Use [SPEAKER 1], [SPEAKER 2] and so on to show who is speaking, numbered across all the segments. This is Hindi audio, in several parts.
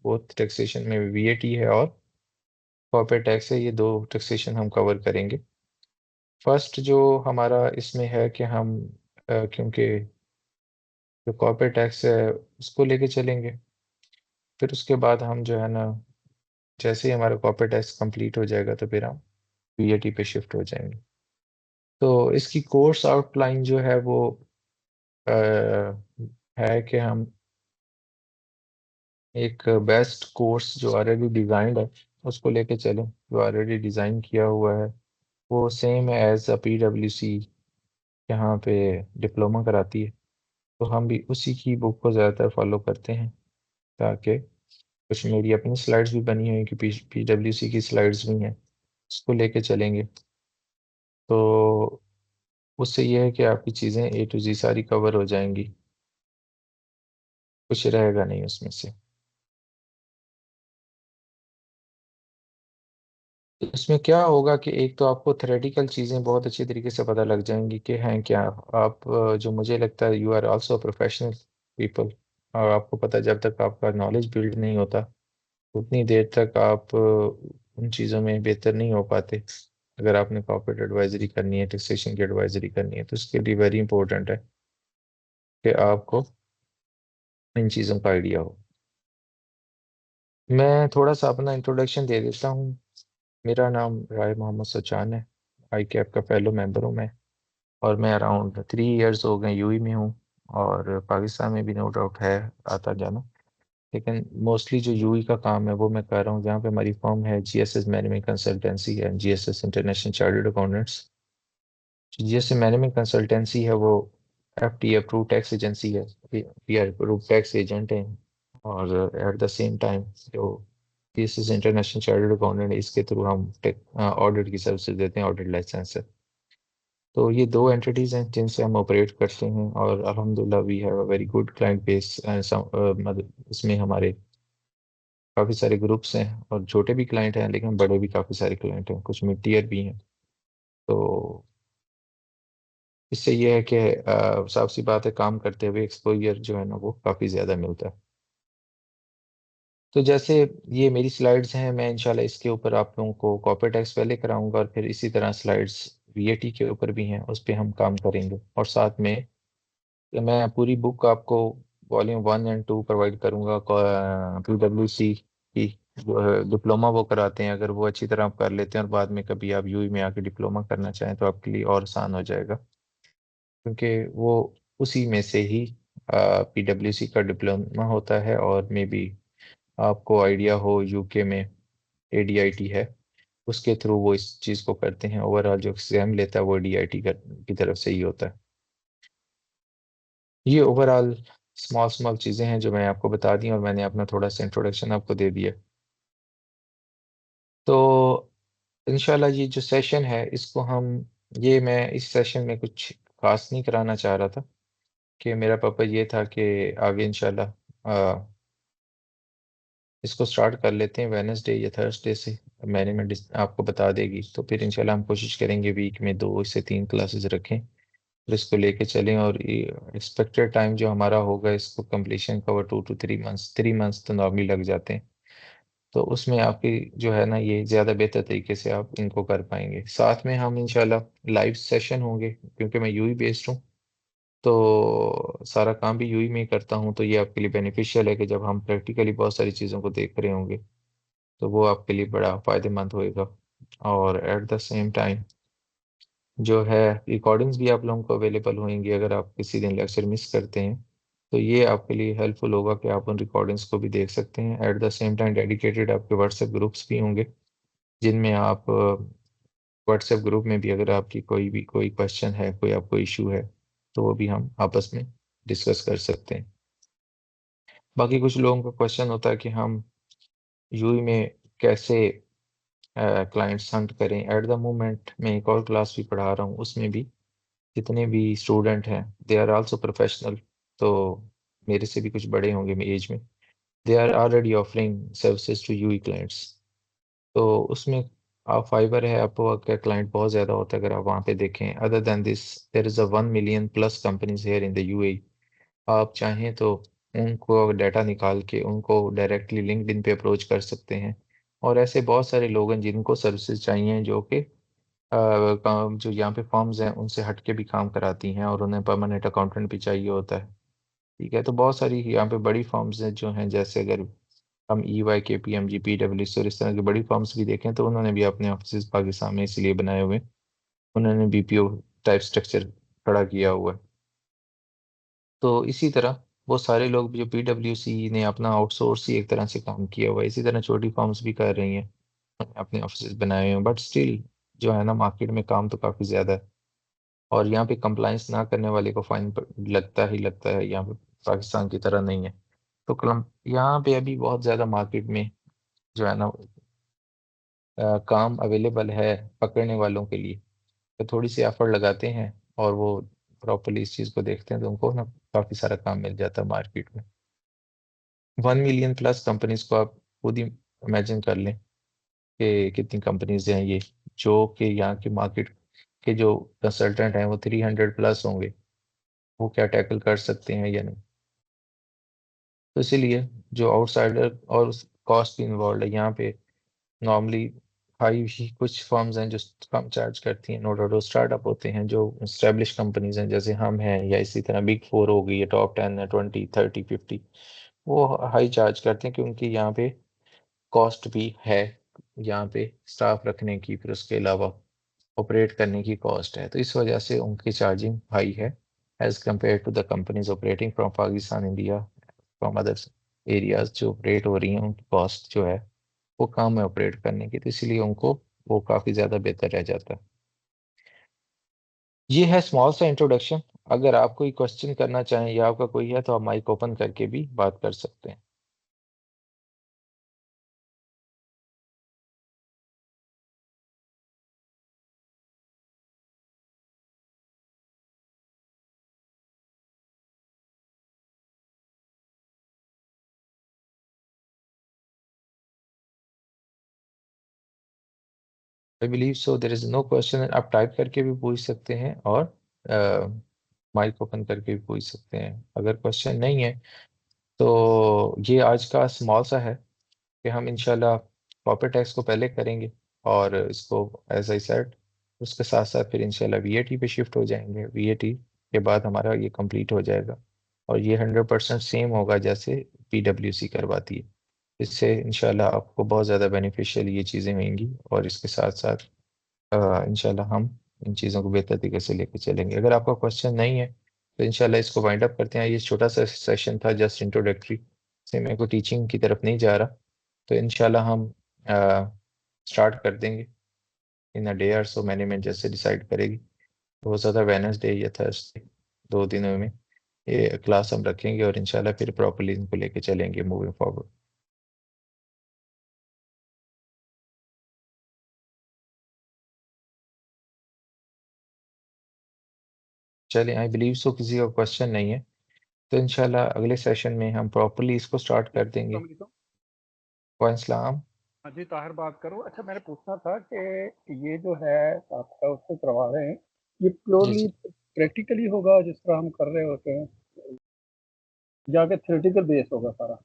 [SPEAKER 1] बोथ टैक्सेशन में वीएटी है और कॉर्पोरेट टैक्स है, ये दो टैक्सेशन हम कवर करेंगे। फर्स्ट जो हमारा इसमें है कि हम क्योंकि जो कॉर्पोरेट टैक्स है उसको लेके चलेंगे, फिर उसके बाद हम जो है ना, जैसे ही हमारा कॉर्पोरेट टैक्स कंप्लीट हो जाएगा तो फिर हम वीएटी पे शिफ्ट हो जाएंगे। तो इसकी कोर्स आउटलाइन जो है वो है कि हम एक बेस्ट कोर्स जो ऑलरेडी डिजाइंड है उसको लेके चलें, जो ऑलरेडी डिज़ाइन किया हुआ है वो सेम एज अ पीडब्ल्यूसी यहाँ पे डिप्लोमा कराती है। तो हम भी उसी की बुक को ज़्यादातर फॉलो करते हैं, ताकि कुछ मेरी अपनी स्लाइड्स भी बनी हुई हैं कि पीडब्ल्यूसी की स्लाइड्स भी हैं, उसको लेके चलेंगे। तो उससे ये है कि आपकी चीज़ें ए टू जी सारी कवर हो जाएंगी, कुछ रहेगा नहीं उसमें से। तो इसमें क्या होगा कि एक तो आपको थ्योरेटिकल चीज़ें बहुत अच्छी तरीके से पता लग जाएंगी कि हैं क्या। आप जो मुझे लगता है you are also professional people, और आपको पता है, जब तक आपका नॉलेज बिल्ड नहीं होता उतनी देर तक आप उन चीज़ों में बेहतर नहीं हो पाते। अगर आपने कॉर्पोरेट एडवाइजरी करनी है, टैक्सेशन की एडवाइजरी करनी है, तो उसके लिए वेरी इंपॉर्टेंट है कि आपको इन चीज़ों का आइडिया हो। मैं थोड़ा सा अपना इंट्रोडक्शन दे देता हूँ। मेरा नाम राय मोहम्मद सचान है, आई कैप का फेलो मेंबर हूँ मैं, और मैं अराउंड 3 इयर्स हो गए यूई में हूँ। और पाकिस्तान में भी नो डाउट है आता जाना, लेकिन मोस्टली जो यूई का काम है वो मैं कर रहा हूँ, जहाँ पे हमारी फर्म है जीएसएस मैनेजमेंट कंसल्टेंसी है, GSS international chartered accountants. GSS management consultancy है वो एफटी अप्रूव टैक्स एजेंसी है, we are approve tax agent हैं। और एट द सेम टाइम जो जीएसएस इंटरनेशनल चार्टर्ड अकाउंटेंट, इसके थ्रू हम ऑडिट की सर्विसेज देते हैं, ऑडिट लाइसेंस है। तो ये दो एंटिटीज़ हैं जिनसे हम ऑपरेट करते हैं, और अल्हम्दुलिल्लाह we have a very good client base. इसमें हमारे काफ़ी सारे ग्रुप्स हैं, और छोटे भी क्लाइंट हैं लेकिन बड़े भी काफ़ी सारे क्लाइंट हैं, कुछ मिड टीयर भी हैं। तो इससे ये है कि साफ सी बात है, काम करते हुए एक्सपोजर जो है ना वो काफ़ी ज़्यादा मिलता है। तो जैसे ये मेरी स्लाइड्स हैं, मैं इंशाल्लाह इसके ऊपर आप लोगों को कॉर्पोरेट टैक्स पहले कराऊंगा, और फिर इसी तरह स्लाइड्स वीएटी के ऊपर भी हैं, उस पर हम काम करेंगे। और साथ में मैं पूरी बुक आपको वॉल्यूम 1 एंड 2 प्रोवाइड करूंगा। पीडब्ल्यूसी की जो है डिप्लोमा वो कराते हैं, अगर वो अच्छी तरह आप कर लेते हैं और बाद में कभी आप यूई में आके डिप्लोमा करना चाहें तो आपके लिए और आसान हो जाएगा, क्योंकि वो उसी में से ही पीडब्ल्यूसी का डिप्लोमा होता है। और मे बी आपको आइडिया हो, यूके में एडीआईटी है, उसके थ्रू वो इस चीज़ को करते हैं। ओवरऑल जो एग्जाम लेता है वो डीआईटी की तरफ से ही होता है। ये ओवरऑल स्मॉल स्मॉल चीज़ें हैं जो मैं आपको बता दी, और मैंने अपना थोड़ा सा इंट्रोडक्शन आपको दे दिया। तो इंशाल्लाह ये जो सेशन है इसको हम, ये मैं इस सेशन में कुछ खास नहीं कराना चाह रहा था, कि मेरा पर्पज़ ये था कि आगे इंशाल्लाह इसको स्टार्ट कर लेते हैं वेडनेसडे या थर्सडे से। मैनेजमेंट आपको बता देगी, तो फिर इंशाल्लाह हम कोशिश करेंगे वीक में 2 से 3 क्लासेस रखें, फिर इसको लेके चलें। और एक्सपेक्टेड टाइम जो हमारा होगा इसको कंप्लीशन का, वो 2 to 3 मंथ्स, 3 मंथ्स तो नॉर्मली लग जाते हैं। तो उसमें आपकी जो है ना ये ज़्यादा बेहतर तरीके से आप इनको कर पाएंगे। साथ में हम इंशाल्लाह लाइव सेशन होंगे, क्योंकि मैं यूई बेस्ड हूँ, तो सारा काम भी यूई में ही करता हूँ। तो ये आपके लिए बेनिफिशियल है कि जब हम प्रैक्टिकली बहुत सारी चीज़ों को देख रहे होंगे तो वो आपके लिए बड़ा फ़ायदेमंद होएगा। और एट द सेम टाइम जो है रिकॉर्डिंग्स भी आप लोगों को अवेलेबल होंगी, अगर आप किसी दिन लेक्चर मिस करते हैं तो ये आपके लिए हेल्पफुल होगा कि आप उन रिकॉर्डिंग्स को भी देख सकते हैं। Eight the same time dedicated आपके व्हाट्सएप ग्रुप्स भी होंगे, जिनमें आप व्हाट्सएप ग्रुप में भी अगर आपकी कोई क्वेश्चन है, कोई आपको इशू है, तो वो भी हम आपस में डिस्कस कर सकते हैं। बाकी कुछ लोगों का क्वेश्चन होता है कि हम यूई में कैसे क्लाइंट्स हंट करें। एट द मोमेंट मैं एक और क्लास भी पढ़ा रहा हूँ, उसमें भी जितने भी स्टूडेंट हैं दे आर आल्सो प्रोफेशनल। तो मेरे से भी कुछ बड़े होंगे एज में, they are already offering services to UAE clients. तो उसमें आप फाइवर है, आपको का क्लाइंट बहुत ज़्यादा होता है, अगर आप वहाँ पे देखें। Other than this there is a 1 million+ companies here in the UAE. आप चाहें तो उनको डाटा निकाल के उनको डायरेक्टली लिंक्डइन पे अप्रोच कर सकते हैं। और ऐसे बहुत सारे लोग हैं जिनको सर्विसेज चाहिए, जो कि जो यहाँ पे फर्म्स हैं उनसे हट के भी काम कराती हैं, और उन्हें परमानेंट अकाउंटेंट भी चाहिए होता है। ठीक है, तो बहुत सारी यहाँ पे बड़ी फर्म्स हैं जो हैं, जैसे अगर हम EY, KPMG, PwC और इस तरह की बड़ी फर्म्स भी देखें, तो उन्होंने भी अपने ऑफिस पाकिस्तान में इसलिए बनाए हुए हैं। उन्होंने BPO टाइप स्ट्रक्चर खड़ा किया हुआ है। तो इसी तरह वो सारे लोग जो PwC ने अपना आउटसोर्स ही एक तरह से काम किया हुआ है, इसी तरह छोटी फर्म्स भी कर रही हैं, अपने ऑफिस बनाए हुए हैं। बट स्टिल जो है ना, मार्केट में काम तो काफ़ी ज़्यादा है, और यहाँ पे कंप्लाइंस ना करने वाले को फाइन लगता ही लगता है। यहाँ पे पाकिस्तान की तरह नहीं है। तो कलम यहाँ पे अभी बहुत ज़्यादा मार्केट में जो है ना, काम अवेलेबल है पकड़ने वालों के लिए। तो थोड़ी सी एफर्ट लगाते हैं और वो प्रॉपरली इस चीज़ को देखते हैं, तो उनको ना काफ़ी सारा काम मिल जाता है मार्केट में। 1 मिलियन प्लस कंपनीज को आप खुद ही इमेजिन कर लें कि कितनी कंपनीज हैं ये, जो कि यहाँ की मार्केट के जो कंसल्टेंट हैं वो 300 प्लस होंगे। वो क्या टैकल कर सकते हैं या नहीं। तो इसीलिए जो आउटसाइडर और कॉस्ट भी इन्वॉल्व है यहाँ पे। नॉर्मली हाई ही कुछ फर्म्स हैं जो कम चार्ज करती हैं, नो डाउट। स्टार्टअप होते हैं जो स्टैब्लिश कंपनीज हैं, जैसे हम हैं, या इसी तरह बिग फोर हो गई, या टॉप 10 है, 20, 30, 50। वो हाई चार्ज करते हैं क्योंकि यहाँ पे कॉस्ट भी है, यहाँ पे स्टाफ रखने की, फिर उसके अलावा ऑपरेट करने की कॉस्ट है। तो इस वजह से उनकी चार्जिंग हाई है, as compare to the companies operating from Pakistan, India, from other areas जो ऑपरेट हो रही हैं। उनकी कॉस्ट जो है वो कम है ऑपरेट करने की, तो इसलिए उनको वो काफ़ी ज़्यादा बेहतर रह जाता है। ये है स्मॉल सा इंट्रोडक्शन। अगर आप कोई क्वेश्चन करना चाहें या आपका कोई है, तो आप माइक ओपन करके भी बात कर सकते हैं। I believe so there is no question. आप टाइप करके भी पूछ सकते हैं, और माइक ओपन करके भी पूछ सकते हैं। अगर क्वेश्चन नहीं है, तो ये आज का स्मॉल सा है कि हम इंशाल्लाह प्रॉपर्टी टैक्स को पहले करेंगे, और इसको एज आई सेड उसके साथ साथ फिर इंशाल्लाह VAT पे शिफ्ट हो जाएंगे। VAT के बाद हमारा ये कंप्लीट हो जाएगा, और ये 100% सेम होगा जैसे PwC करवाती है। इससे इंशाल्लाह आपको बहुत ज़्यादा बेनिफिशियल ये चीज़ें होंगी, और इसके साथ साथ इंशाल्लाह हम इन चीज़ों को बेहतर तरीके से लेके चलेंगे। अगर आपका क्वेश्चन नहीं है, तो इंशाल्लाह इसको वाइंड अप करते हैं। ये छोटा सा सेशन था, जस्ट इंट्रोडक्टरी से, मैं को टीचिंग की तरफ नहीं जा रहा। तो इंशाल्लाह हम स्टार्ट कर देंगे इन अ डे और सो, मैनेजमेंट जैसे डिसाइड करेगी। हो सकता है वेडनेसडे या थर्सडे, 2 दिनों में ये क्लास हम रखेंगे, और इंशाल्लाह फिर प्रॉपरली इनको लेके चलेंगे मूविंग फॉरवर्ड। चलिए, आई बिलीव सो किसी का क्वेश्चन नहीं है, तो इंशाल्लाह अगले सेशन में हम प्रॉपरली इसको स्टार्ट कर देंगे।
[SPEAKER 2] अस्सलाम वालेकुम।
[SPEAKER 1] वालेकुम सलाम।
[SPEAKER 2] हाँ जी, ताहिर बात करूँ। अच्छा, मैंने पूछना था कि ये जो है आपका उसको करवा रहे हैं, ये
[SPEAKER 1] जी
[SPEAKER 2] प्योरली
[SPEAKER 1] जी,
[SPEAKER 2] प्रैक्टिकली होगा जिस तरह हम कर रहे होते हैं, या कि थ्योरेटिकल बेस होगा सारा?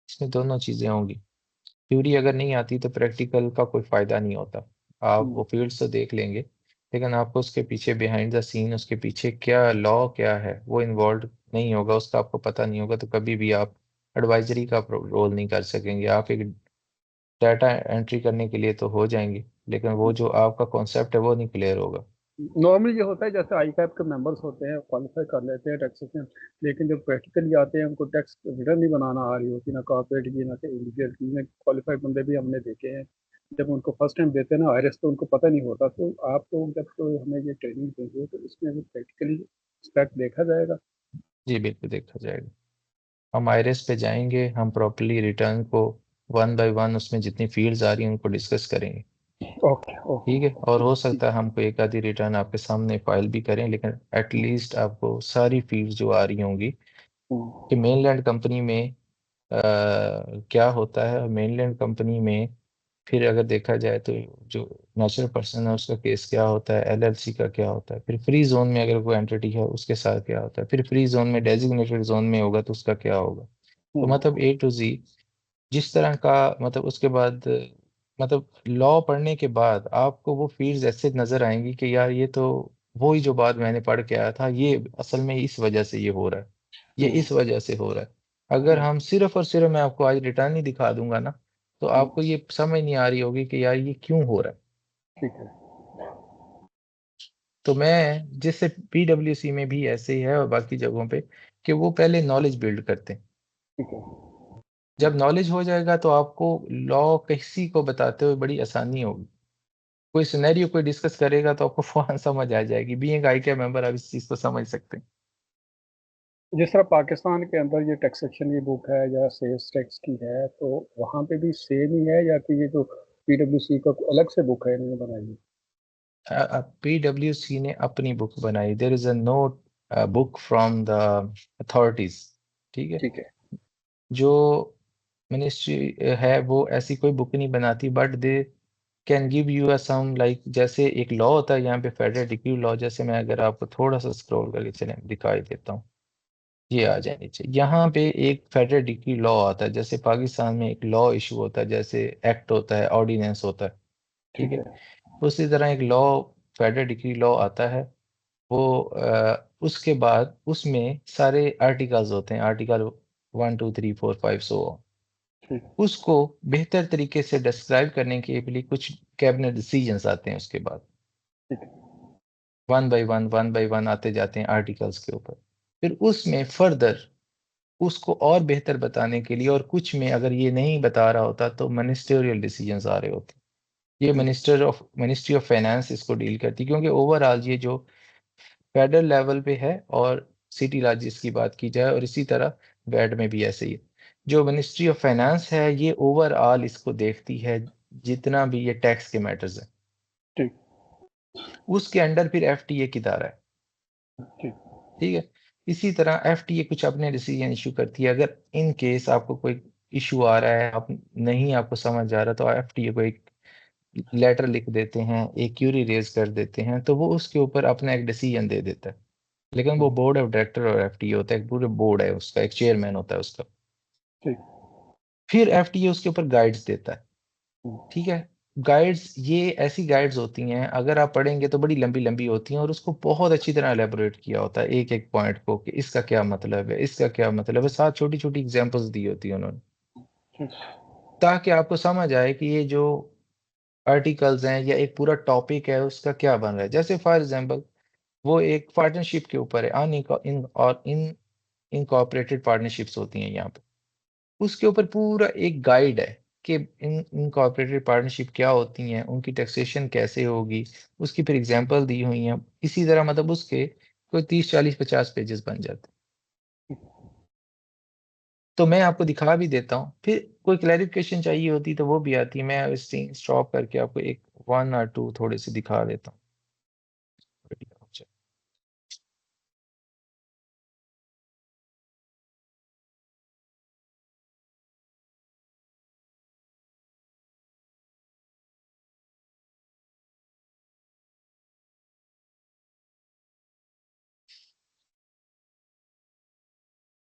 [SPEAKER 1] इसमें दोनों चीज़ें होंगी। थ्योरी अगर नहीं आती तो प्रैक्टिकल का कोई फ़ायदा नहीं होता। आप
[SPEAKER 2] हम्म,
[SPEAKER 1] वो फील्ड्स तो देख लेंगे, लेकिन आपको उसके पीछे बिहाइंड द सीन, उसके पीछे क्या लॉ क्या है, वो इन्वॉल्व नहीं होगा, उसका आपको पता नहीं होगा, तो कभी भी आप एडवाइजरी का रोल नहीं कर सकेंगे। आप एक डाटा एंट्री करने के लिए तो हो जाएंगे, लेकिन वो जो आपका कॉन्सेप्ट है वो नहीं क्लियर होगा।
[SPEAKER 2] नॉर्मली ये होता है जैसे आई कैप के मेंबर्स होते हैं, क्वालिफाई कर लेते हैं टैक्सेस में, लेकिन जब प्रैक्टिकली आते हैं उनको टैक्स रिटर्न नहीं बनाना आ रही होती, ना कॉर्पोरेट की ना इंडिविजुअल की। में क्वालिफाइड बंदे भी हमने देखे हैं, जब उनको फर्स्ट टाइम देते हैं ना आईआरएस, तो उनको पता नहीं होता। तो आप तो जब तो हमें ये ट्रेनिंग देंगे, तो इसमें भी प्रैक्टिकली स्पेक्ट देखा जाएगा।
[SPEAKER 1] जी बिल्कुल, देखा जाएगा। हम आईरेस पे जाएंगे, हम प्रॉपरली रिटर्न को 1 बाय 1 उसमें जितनी फील्ड्स आ रही हैं उनको डिस्कस करेंगे।
[SPEAKER 2] Okay okay.
[SPEAKER 1] ठीक है, और हो सकता है हमको एक आधी रिटर्न आपके सामने फाइल भी करें, लेकिन एटलीस्ट आपको सारी फील्ड्स जो आ रही होंगी कि मेनलैंड कंपनी में क्या होता है। मेनलैंड कंपनी में फिर अगर देखा जाए तो जो नेचुरल पर्सन है उसका केस क्या होता है, एलएलसी का क्या होता है, फिर फ्री जोन में अगर कोई एंटिटी है उसके साथ क्या होता है, फिर फ्री जोन में डेजिग्नेटेड जोन में होगा तो उसका क्या होगा। तो मतलब ए टू जी जिस तरह का, मतलब उसके बाद मतलब लॉ पढ़ने के बाद आपको वो फील्ड्स ऐसे नजर आएंगी कि यार ये तो वही जो बात मैंने पढ़ के आया था, ये असल में इस वजह से ये हो रहा है, ये इस वजह से हो रहा है। अगर हम सिर्फ और सिर्फ मैं आपको आज रिटर्न ही दिखा दूंगा ना, तो आपको ये समझ नहीं आ रही होगी कि यार ये क्यों हो रहा है।
[SPEAKER 2] ठीक है।
[SPEAKER 1] तो मैं जिससे पीडब्ल्यूसी में भी ऐसे ही है और बाकी जगहों पे कि वो पहले नॉलेज बिल्ड करते हैं।
[SPEAKER 2] ठीक है।
[SPEAKER 1] जब नॉलेज हो जाएगा तो आपको लॉ किसी को बताते हुए बड़ी आसानी होगी। कोई सिनेरियो कोई डिस्कस करेगा तो आपको फौरन समझ आ जाएगी। बीइंग आई के मेंबर आप इस चीज को समझ सकते हैं।
[SPEAKER 2] जिस तरह पाकिस्तान के अंदर ये टैक्सेशन की बुक है या सेल्स टैक्स की है, तो वहाँ पे भी सेम ही है, या कि ये जो पीडब्ल्यूसी का अलग से बुक है इन्होंने बनाई
[SPEAKER 1] पीडब्ल्यूसी ने अपनी बुक बनाई। There is a no book from the authorities. ठीक है।
[SPEAKER 2] ठीक है।
[SPEAKER 1] जो मिनिस्ट्री है वो ऐसी कोई बुक नहीं बनाती, but they can give you a some like, जैसे एक लॉ होता है यहाँ पे फेडरल डिक्री लॉ, जैसे मैं अगर आपको थोड़ा सा स्क्रॉल करके चले दिखाई देता हूँ, ये आ जाए नीचे। यहाँ पे एक फेडरल डिक्री लॉ आता है, जैसे पाकिस्तान में एक लॉ इशू होता है, जैसे एक्ट होता है, ऑर्डिनेंस होता है। ठीक
[SPEAKER 2] ठीक
[SPEAKER 1] है।
[SPEAKER 2] है।
[SPEAKER 1] उसी तरह एक लॉ, फेडरल डिक्री लॉ आता है। वो उसके बाद उसमें सारे आर्टिकल्स होते हैं, आर्टिकल 1 2 3 4 5 सो।
[SPEAKER 2] ठीक।
[SPEAKER 1] उसको बेहतर तरीके से डिस्क्राइब करने के लिए कुछ कैबिनेट डिसीजंस आते हैं उसके बाद,
[SPEAKER 2] ठीक है।
[SPEAKER 1] वन बाय वन आते जाते हैं आर्टिकल्स के ऊपर। फिर उसमें फर्दर उसको और बेहतर बताने के लिए, और कुछ में अगर ये नहीं बता रहा होता तो मिनिस्टेरियल डिसीजंस आ रहे होते। ये
[SPEAKER 2] ठीक।
[SPEAKER 1] मिनिस्ट्री ऑफ फाइनेंस इसको डील करती, क्योंकि ओवरऑल ये जो फेडरल लेवल पे है, और सिटी राज्य की बात की जाए और इसी तरह वेड में भी ऐसे ही है। जो मिनिस्ट्री ऑफ फाइनेंस है ये ओवरऑल इसको देखती है, जितना भी ये टैक्स के मैटर्स है।
[SPEAKER 2] ठीक।
[SPEAKER 1] उसके अंडर फिर एफटीए की धारा है।
[SPEAKER 2] ठीक।
[SPEAKER 1] ठीक है। इसी तरह एफटीए कुछ अपने डिसीजन इशू करती है। अगर इन केस आपको कोई इशू आ रहा है, आप नहीं आपको समझ आ रहा, तो एफटीए को एक लेटर लिख देते हैं, एक क्यूरी रेज कर देते हैं, तो वो उसके ऊपर अपना एक डिसीजन दे देता है। लेकिन वो बोर्ड ऑफ डायरेक्टर और एफटीए होता है, एक पूरे बोर्ड है उसका, एक चेयरमैन होता है उसका।
[SPEAKER 2] ठीक।
[SPEAKER 1] फिर एफटीए उसके ऊपर गाइड्स देता है। ठीक है। गाइड्स ये ऐसी गाइड्स होती हैं, अगर आप पढ़ेंगे तो बड़ी लंबी लंबी होती हैं, और उसको बहुत अच्छी तरह एलेबोरेट किया होता है एक एक पॉइंट को, कि इसका क्या मतलब है, इसका क्या मतलब है, साथ छोटी छोटी एग्जांपल्स दी होती है उन्होंने,
[SPEAKER 2] ठीक।
[SPEAKER 1] ताकि आपको समझ आए कि ये जो आर्टिकल्स हैं या एक पूरा टॉपिक है उसका क्या बन रहा है। जैसे फॉर एग्जांपल वो एक पार्टनरशिप के ऊपर है, अन इन और इन इनकॉर्पोरेटेड पार्टनरशिप्स होती हैं यहाँ पे। उसके ऊपर पूरा एक गाइड है कि इन इनकॉर्पोरेटेड पार्टनरशिप क्या होती हैं, उनकी टैक्सेशन कैसे होगी, उसकी फिर एग्जांपल दी हुई हैं। इसी तरह मतलब उसके कोई 30 40 50 पेजेस बन जाते हैं। तो मैं आपको दिखा भी देता हूँ, फिर कोई क्लैरिफिकेशन चाहिए होती तो वो भी आती है। मैं इस सीन स्टॉप करके आपको एक 1 और 2 थोड़े से दिखा देता हूँ।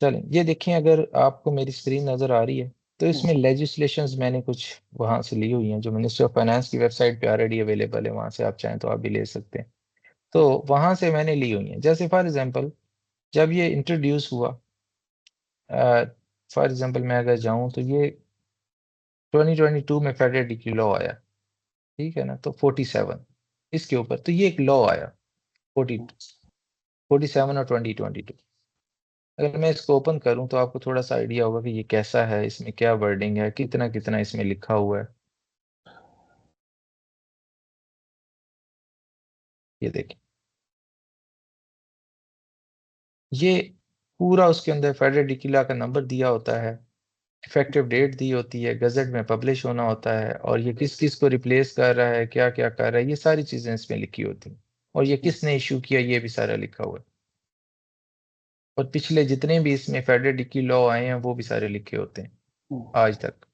[SPEAKER 1] चलें, ये देखें, अगर आपको मेरी स्क्रीन नज़र आ रही है तो इसमें लेजिस्लेशंस मैंने कुछ वहाँ से ली हुई हैं, जो मिनिस्ट्री ऑफ फाइनेंस की वेबसाइट पे ऑलरेडी अवेलेबल है, वहाँ से आप चाहें तो आप भी ले सकते हैं। तो वहाँ से मैंने ली हुई हैं। जैसे फॉर एग्जांपल जब ये इंट्रोड्यूस हुआ, फॉर एग्जांपल मैं अगर जाऊँ तो ये 2022 में फेडरल डिक्री लॉ आया। ठीक है ना, तो 47 इसके ऊपर, तो ये एक लॉ आया 47 और 2022। अगर मैं इसको ओपन करूं तो आपको थोड़ा सा आइडिया होगा कि ये कैसा है, इसमें क्या वर्डिंग है, कितना कितना इसमें लिखा हुआ है। ये देखिए, ये पूरा उसके अंदर फेडरल डिक्रीला का नंबर दिया होता है, इफेक्टिव डेट दी होती है, गजट में पब्लिश होना होता है, और ये किस किस को रिप्लेस कर रहा है, क्या क्या कर रहा है, ये सारी चीजें इसमें लिखी होती हैं। और ये किसने इशू किया ये भी सारा लिखा हुआ है। और पिछले जितने भी इसमें फेडरल डिक्री लॉ आए हैं वो भी सारे लिखे होते हैं आज तक।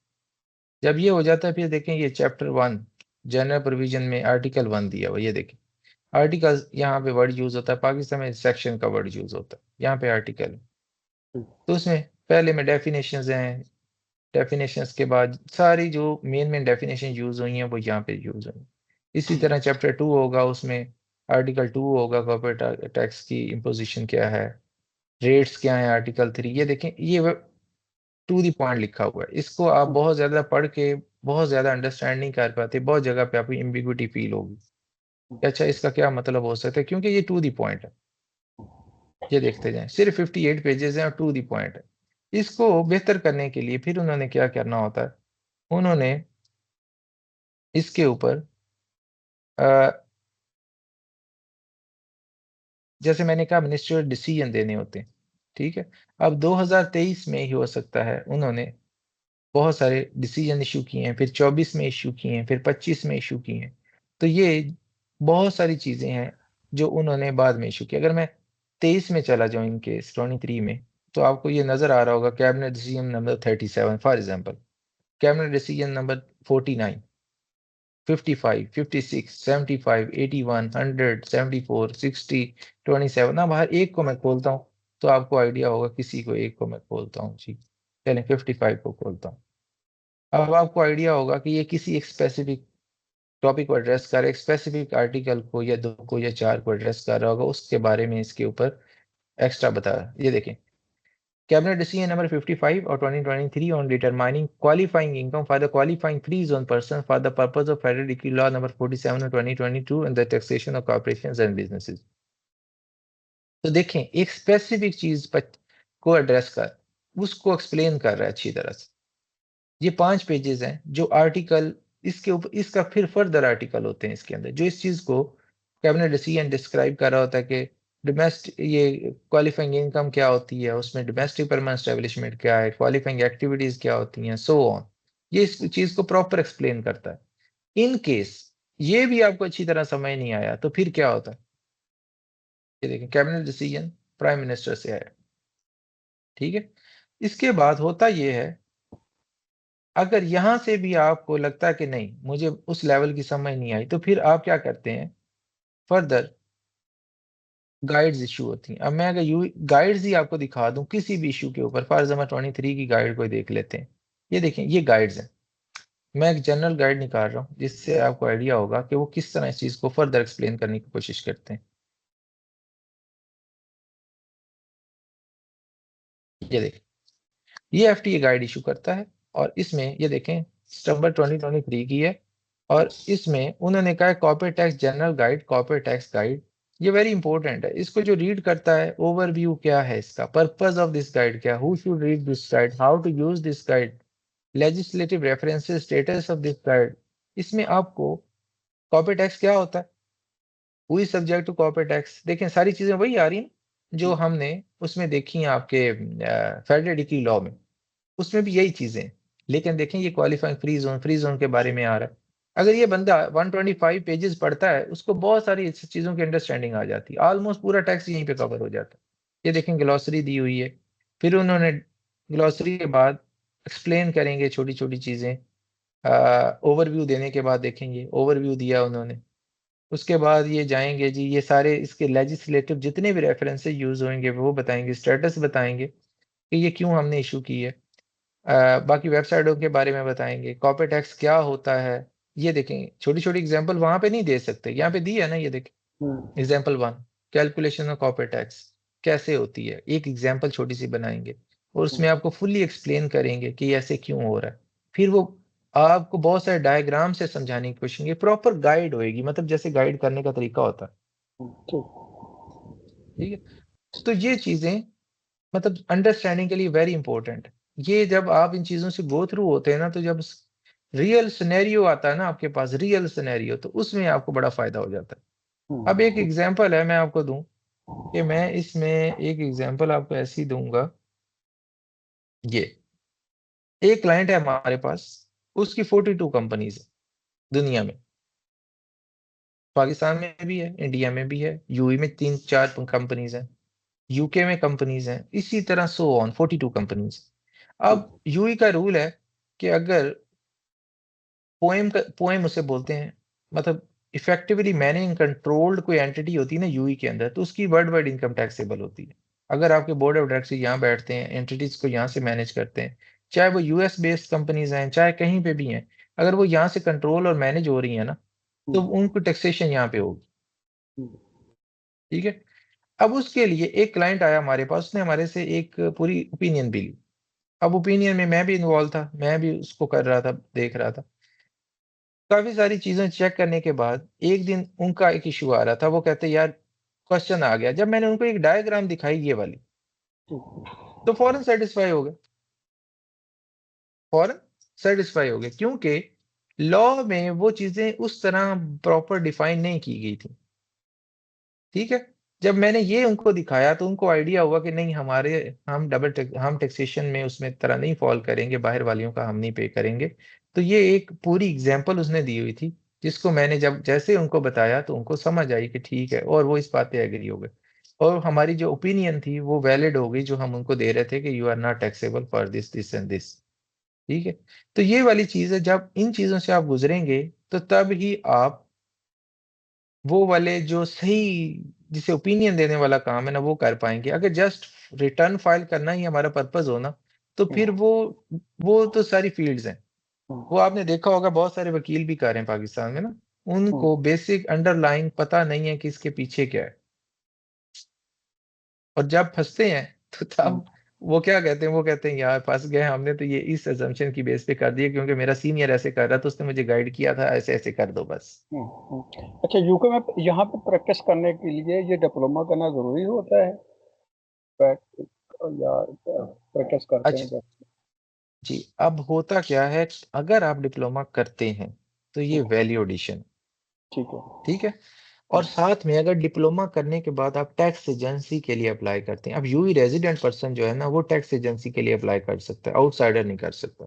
[SPEAKER 1] जब ये हो जाता है फिर देखें ये चैप्टर 1 जनरल प्रोविजन में आर्टिकल 1 दिया हुआ, ये देखें आर्टिकल, यहाँ पे वर्ड यूज होता है, पाकिस्तान में सेक्शन का वर्ड यूज होता है, यहाँ पे आर्टिकल है। तो उसमें पहले में डेफिनेशंस हैं, डेफिनेशंस के बाद सारी जो मेन डेफिनेशन यूज हुई हैं वो यहाँ पे यूज हुई। इसी तरह चैप्टर 2 होगा, उसमें आर्टिकल 2 होगा, कॉर्पोरेट टैक्स की इम्पोजिशन क्या है, रेट्स क्या है, आर्टिकल 3। ये देखें ये टू दी पॉइंट लिखा हुआ है, इसको आप बहुत ज्यादा पढ़ के बहुत ज्यादा अंडरस्टैंड नहीं कर पाते, बहुत जगह पे आपको एम्बिग्युइटी फील होगी कि अच्छा इसका क्या मतलब हो सकता है, क्योंकि ये टू दी पॉइंट है। ये देखते जाएं, सिर्फ 58 पेजेस हैं और टू दी पॉइंट है। इसको बेहतर करने के लिए फिर उन्होंने क्या करना होता है, उन्होंने इसके ऊपर जैसे मैंने कहा मिनिस्ट्रियल डिसीजन देने होते हैं, ठीक है। अब 2023 में ही हो सकता है उन्होंने बहुत सारे डिसीजन इशू किए हैं, फिर 24 में इशू किए हैं, फिर 25 में इशू किए हैं। तो ये बहुत सारी चीजें हैं जो उन्होंने बाद में इशू की। अगर मैं 23 में चला जाऊं इनके 23 में, तो आपको ये नजर आ रहा होगा cabinet decision number 37 for example, cabinet decision number 49, 55, 56, 75, 81, 100, 74, 60, 27। अब हर एक को मैं खोलता हूँ तो आपको आइडिया होगा, किसी को एक को मैं खोलता हूँ जी, चलें 55 को खोलता हूँ। अब आपको आइडिया होगा कि ये किसी एक स्पेसिफिक टॉपिक को एड्रेस कर रहा है, एक स्पेसिफिक आर्टिकल को या 2 को या 4 को एड्रेस कर रहा होगा, उसके बारे में इसके ऊपर एक्स्ट्रा बता रहा है। ये देखें कैबिनेट डिसीजन नंबर 55 और 2023 on determining qualifying income for the qualifying free zone person for the purpose of federal decree law number 47 of 2022 and the taxation of corporations and businesses. तो देखें एक स्पेसिफिक चीज को एड्रेस कर, उसको एक्सप्लेन कर रहा है अच्छी तरह से। ये 5 पेजेस हैं जो आर्टिकल इसके ऊपर, इसका फिर फर्दर आर्टिकल होते हैं इसके अंदर जो इस चीज को कैबिनेट डिसीजन डिस्क्राइब कर रहा होता है कि डोमेस्टिक ये क्वालिफाइंग इनकम क्या होती है, उसमें डोमेस्टिक परमानेंट एस्टेब्लिशमेंट क्या है, क्वालिफाइंग एक्टिविटीज क्या होती हैं, सो ऑन। ये इस चीज को प्रॉपर एक्सप्लेन करता है। इन केस ये भी आपको अच्छी तरह समझ नहीं आया तो फिर क्या होता है, ये देखें कैबिनेट डिसीजन प्राइम मिनिस्टर से आया, ठीक है। इसके बाद होता यह है, अगर यहां से भी आपको लगता है कि नहीं मुझे उस लेवल की समझ नहीं आई, तो फिर आप क्या करते हैं, फर्दर गाइड्स इशू होती हैं। अब मैं अगर यू गाइड्स ही आपको दिखा दूं किसी भी इशू के ऊपर, फॉर एग्जाम्पल 23 की गाइड को देख लेते हैं। ये देखें ये गाइड्स हैं, मैं एक जनरल गाइड निकाल रहा हूं जिससे आपको आइडिया होगा कि वो किस तरह इस चीज को फर्दर एक्सप्लेन करने की कोशिश करते हैं। ये देखें ये एफटीए गाइड इशू करता है, और इसमें ये देखें सितंबर 2023 की है, और इसमें उन्होंने कहा है corporate tax general guide, corporate tax guide. ये वेरी इंपॉर्टेंट है, इसको जो रीड करता है ओवरव्यू क्या है इसका, पर्पस ऑफ दिस गाइड क्या, who should read this guide, how to use this guide, legislative references, status of this guide. इसमें आपको कॉर्पोरेट टैक्स क्या होता है, who is subject to corporate tax, देखें सारी चीजें वही आ रही हैं जो हमने उसमें देखी हैं आपके फेडरल डिक्री लॉ में, उसमें भी यही चीजें हैं। लेकिन देखें ये क्वालिफाइंग फ्री जोन के बारे में आ रहा है। अगर ये बंदा 125 पेजेस पढ़ता है उसको बहुत सारी चीजों की अंडरस्टैंडिंग आ जाती है, ऑलमोस्ट पूरा टेक्स्ट यहीं पे कवर हो जाता है। ये देखें ग्लॉसरी दी हुई है, फिर उन्होंने ग्लॉसरी के बाद एक्सप्लेन करेंगे छोटी छोटी चीजें, ओवरव्यू देने के बाद देखेंगे ओवरव्यू दिया उन्होंने। उसके बाद ये जाएंगे जी, ये सारे इसके लेजिस्लेटिव जितने भी रेफरेंसेस यूज होंगे वो बताएंगे, स्टेटस बताएंगे कि ये क्यों हमने इशू की है, बाकी वेबसाइटों के बारे में बताएंगे, कॉर्पोरेट टैक्स क्या होता है। ये देखें छोटी छोटी एग्जांपल वहां पे नहीं दे सकते, यहाँ पे दी है ना, ये देखें example 1 calculation of corporate tax कैसे होती है, एक एग्जांपल छोटी सी बनाएंगे और उसमें आपको फुल्ली एक्सप्लेन करेंगे कि ऐसे क्यों हो रहा है। फिर वो आपको बहुत सारे डायग्राम से समझाने की कोशिश करेंगे, प्रॉपर गाइड होएगी, मतलब जैसे गाइड करने का तरीका होता है, ठीक है। तो ये चीजें मतलब अंडरस्टैंडिंग के लिए वेरी इंपॉर्टेंट है। ये जब आप इन चीजों से गो थ्रू होते हैं ना, तो जब रियल सिनेरियो आता है ना आपके पास, रियल सिनेरियो, तो उसमें आपको बड़ा फायदा हो जाता है। अब एक एग्जांपल है मैं आपको दूं, कि मैं इसमें एक एग्जांपल आपको ऐसी दूंगा, ये एक क्लाइंट है हमारे पास, उसकी 42 कंपनीज है दुनिया में, पाकिस्तान में भी है, इंडिया में भी है, यूएई में 3-4 कंपनीज हैं, यूके में कंपनीज हैं, इसी तरह सो ऑन 42 कंपनीज। अब यूएई का रूल है कि अगर पोएम उसे बोलते हैं, मतलब इफेक्टिवली मैनेज कंट्रोल्ड कोई एंटिटी होती है ना यूई के अंदर, तो उसकी वर्ल्ड वाइड इनकम टैक्सेबल होती है। अगर आपके बोर्ड ऑफ डायरेक्टर यहाँ बैठते हैं, एंटिटीज को यहाँ से मैनेज करते हैं, चाहे वो यूएस बेस्ड कंपनीज हैं चाहे कहीं पे भी हैं, अगर वो यहाँ से कंट्रोल और मैनेज हो रही है ना, तो उनको टैक्सेशन यहाँ पे होगी। ठीक है। अब उसके लिए एक क्लाइंट आया हमारे पास, उसने हमारे से एक पूरी ओपिनियन भी ली। अब ओपिनियन में मैं भी इन्वॉल्व था, मैं भी उसको कर रहा था, देख रहा था। काफी सारी चीजें चेक करने के बाद एक दिन उनका एक इशू आ रहा था, वो कहते यार क्वेश्चन आ गया। जब मैंने उनको एक डायग्राम दिखाई ये वाली, तो फौरन सेटिस्फाई हो गए, फौरन सेटिस्फाई हो गए, क्योंकि लॉ में वो चीजें उस तरह प्रॉपर डिफाइन नहीं की गई थी। ठीक है। जब मैंने ये उनको दिखाया तो उनको आइडिया हुआ कि नहीं, हम टैक्सेशन में उसमें तरह नहीं फॉल करेंगे, बाहर वालियों का हम नहीं पे करेंगे। तो ये एक पूरी एग्जांपल उसने दी हुई थी, जिसको मैंने जब जैसे उनको बताया तो उनको समझ आई कि ठीक है, और वो इस बात पे एग्री हो गए। और हमारी जो ओपिनियन थी वो वैलिड हो गई, जो हम उनको दे रहे थे कि you are not taxable for this this and this. ठीक है। तो ये वाली चीज है, जब इन चीजों से आप गुजरेंगे तो तब ही आप वो वाले जो सही, जिसे ओपिनियन देने वाला काम है ना, वो कर पाएंगे। अगर जस्ट रिटर्न फाइल करना ही हमारा पर्पज हो ना, तो फिर वो तो सारी फील्ड्स हैं। वो आपने देखा होगा, बहुत सारे वकील भी कर रहे हैं पाकिस्तान में ना, उनको बेसिक अंडरलाइन पता नहीं है कि इसके पीछे क्या है। और जब फंसते हैं तो तब वो क्या कहते हैं, वो कहते हैं यार फंस गए, हमने तो ये इस अजम्पशन की बेस पे कर दिया क्योंकि मेरा सीनियर ऐसे कर रहा था, उसने मुझे गाइड किया था, ऐसे ऐसे कर दो बस।
[SPEAKER 2] अच्छा, यूके में यहाँ पे प्रैक्टिस करने के लिए ये डिप्लोमा करना जरूरी होता है? या प्रैक्टिस करते
[SPEAKER 1] अच्छा
[SPEAKER 2] हैं बस?
[SPEAKER 1] जी, अब होता क्या है, अगर आप डिप्लोमा करते हैं तो ये वैल्यू एडिशन,
[SPEAKER 2] ठीक है।
[SPEAKER 1] ठीक है। और साथ में अगर डिप्लोमा करने के बाद आप टैक्स एजेंसी के लिए अप्लाई करते हैं, अब यूई रेजिडेंट पर्सन जो है ना, वो टैक्स एजेंसी के लिए अप्लाई कर सकता है, आउटसाइडर नहीं कर सकता।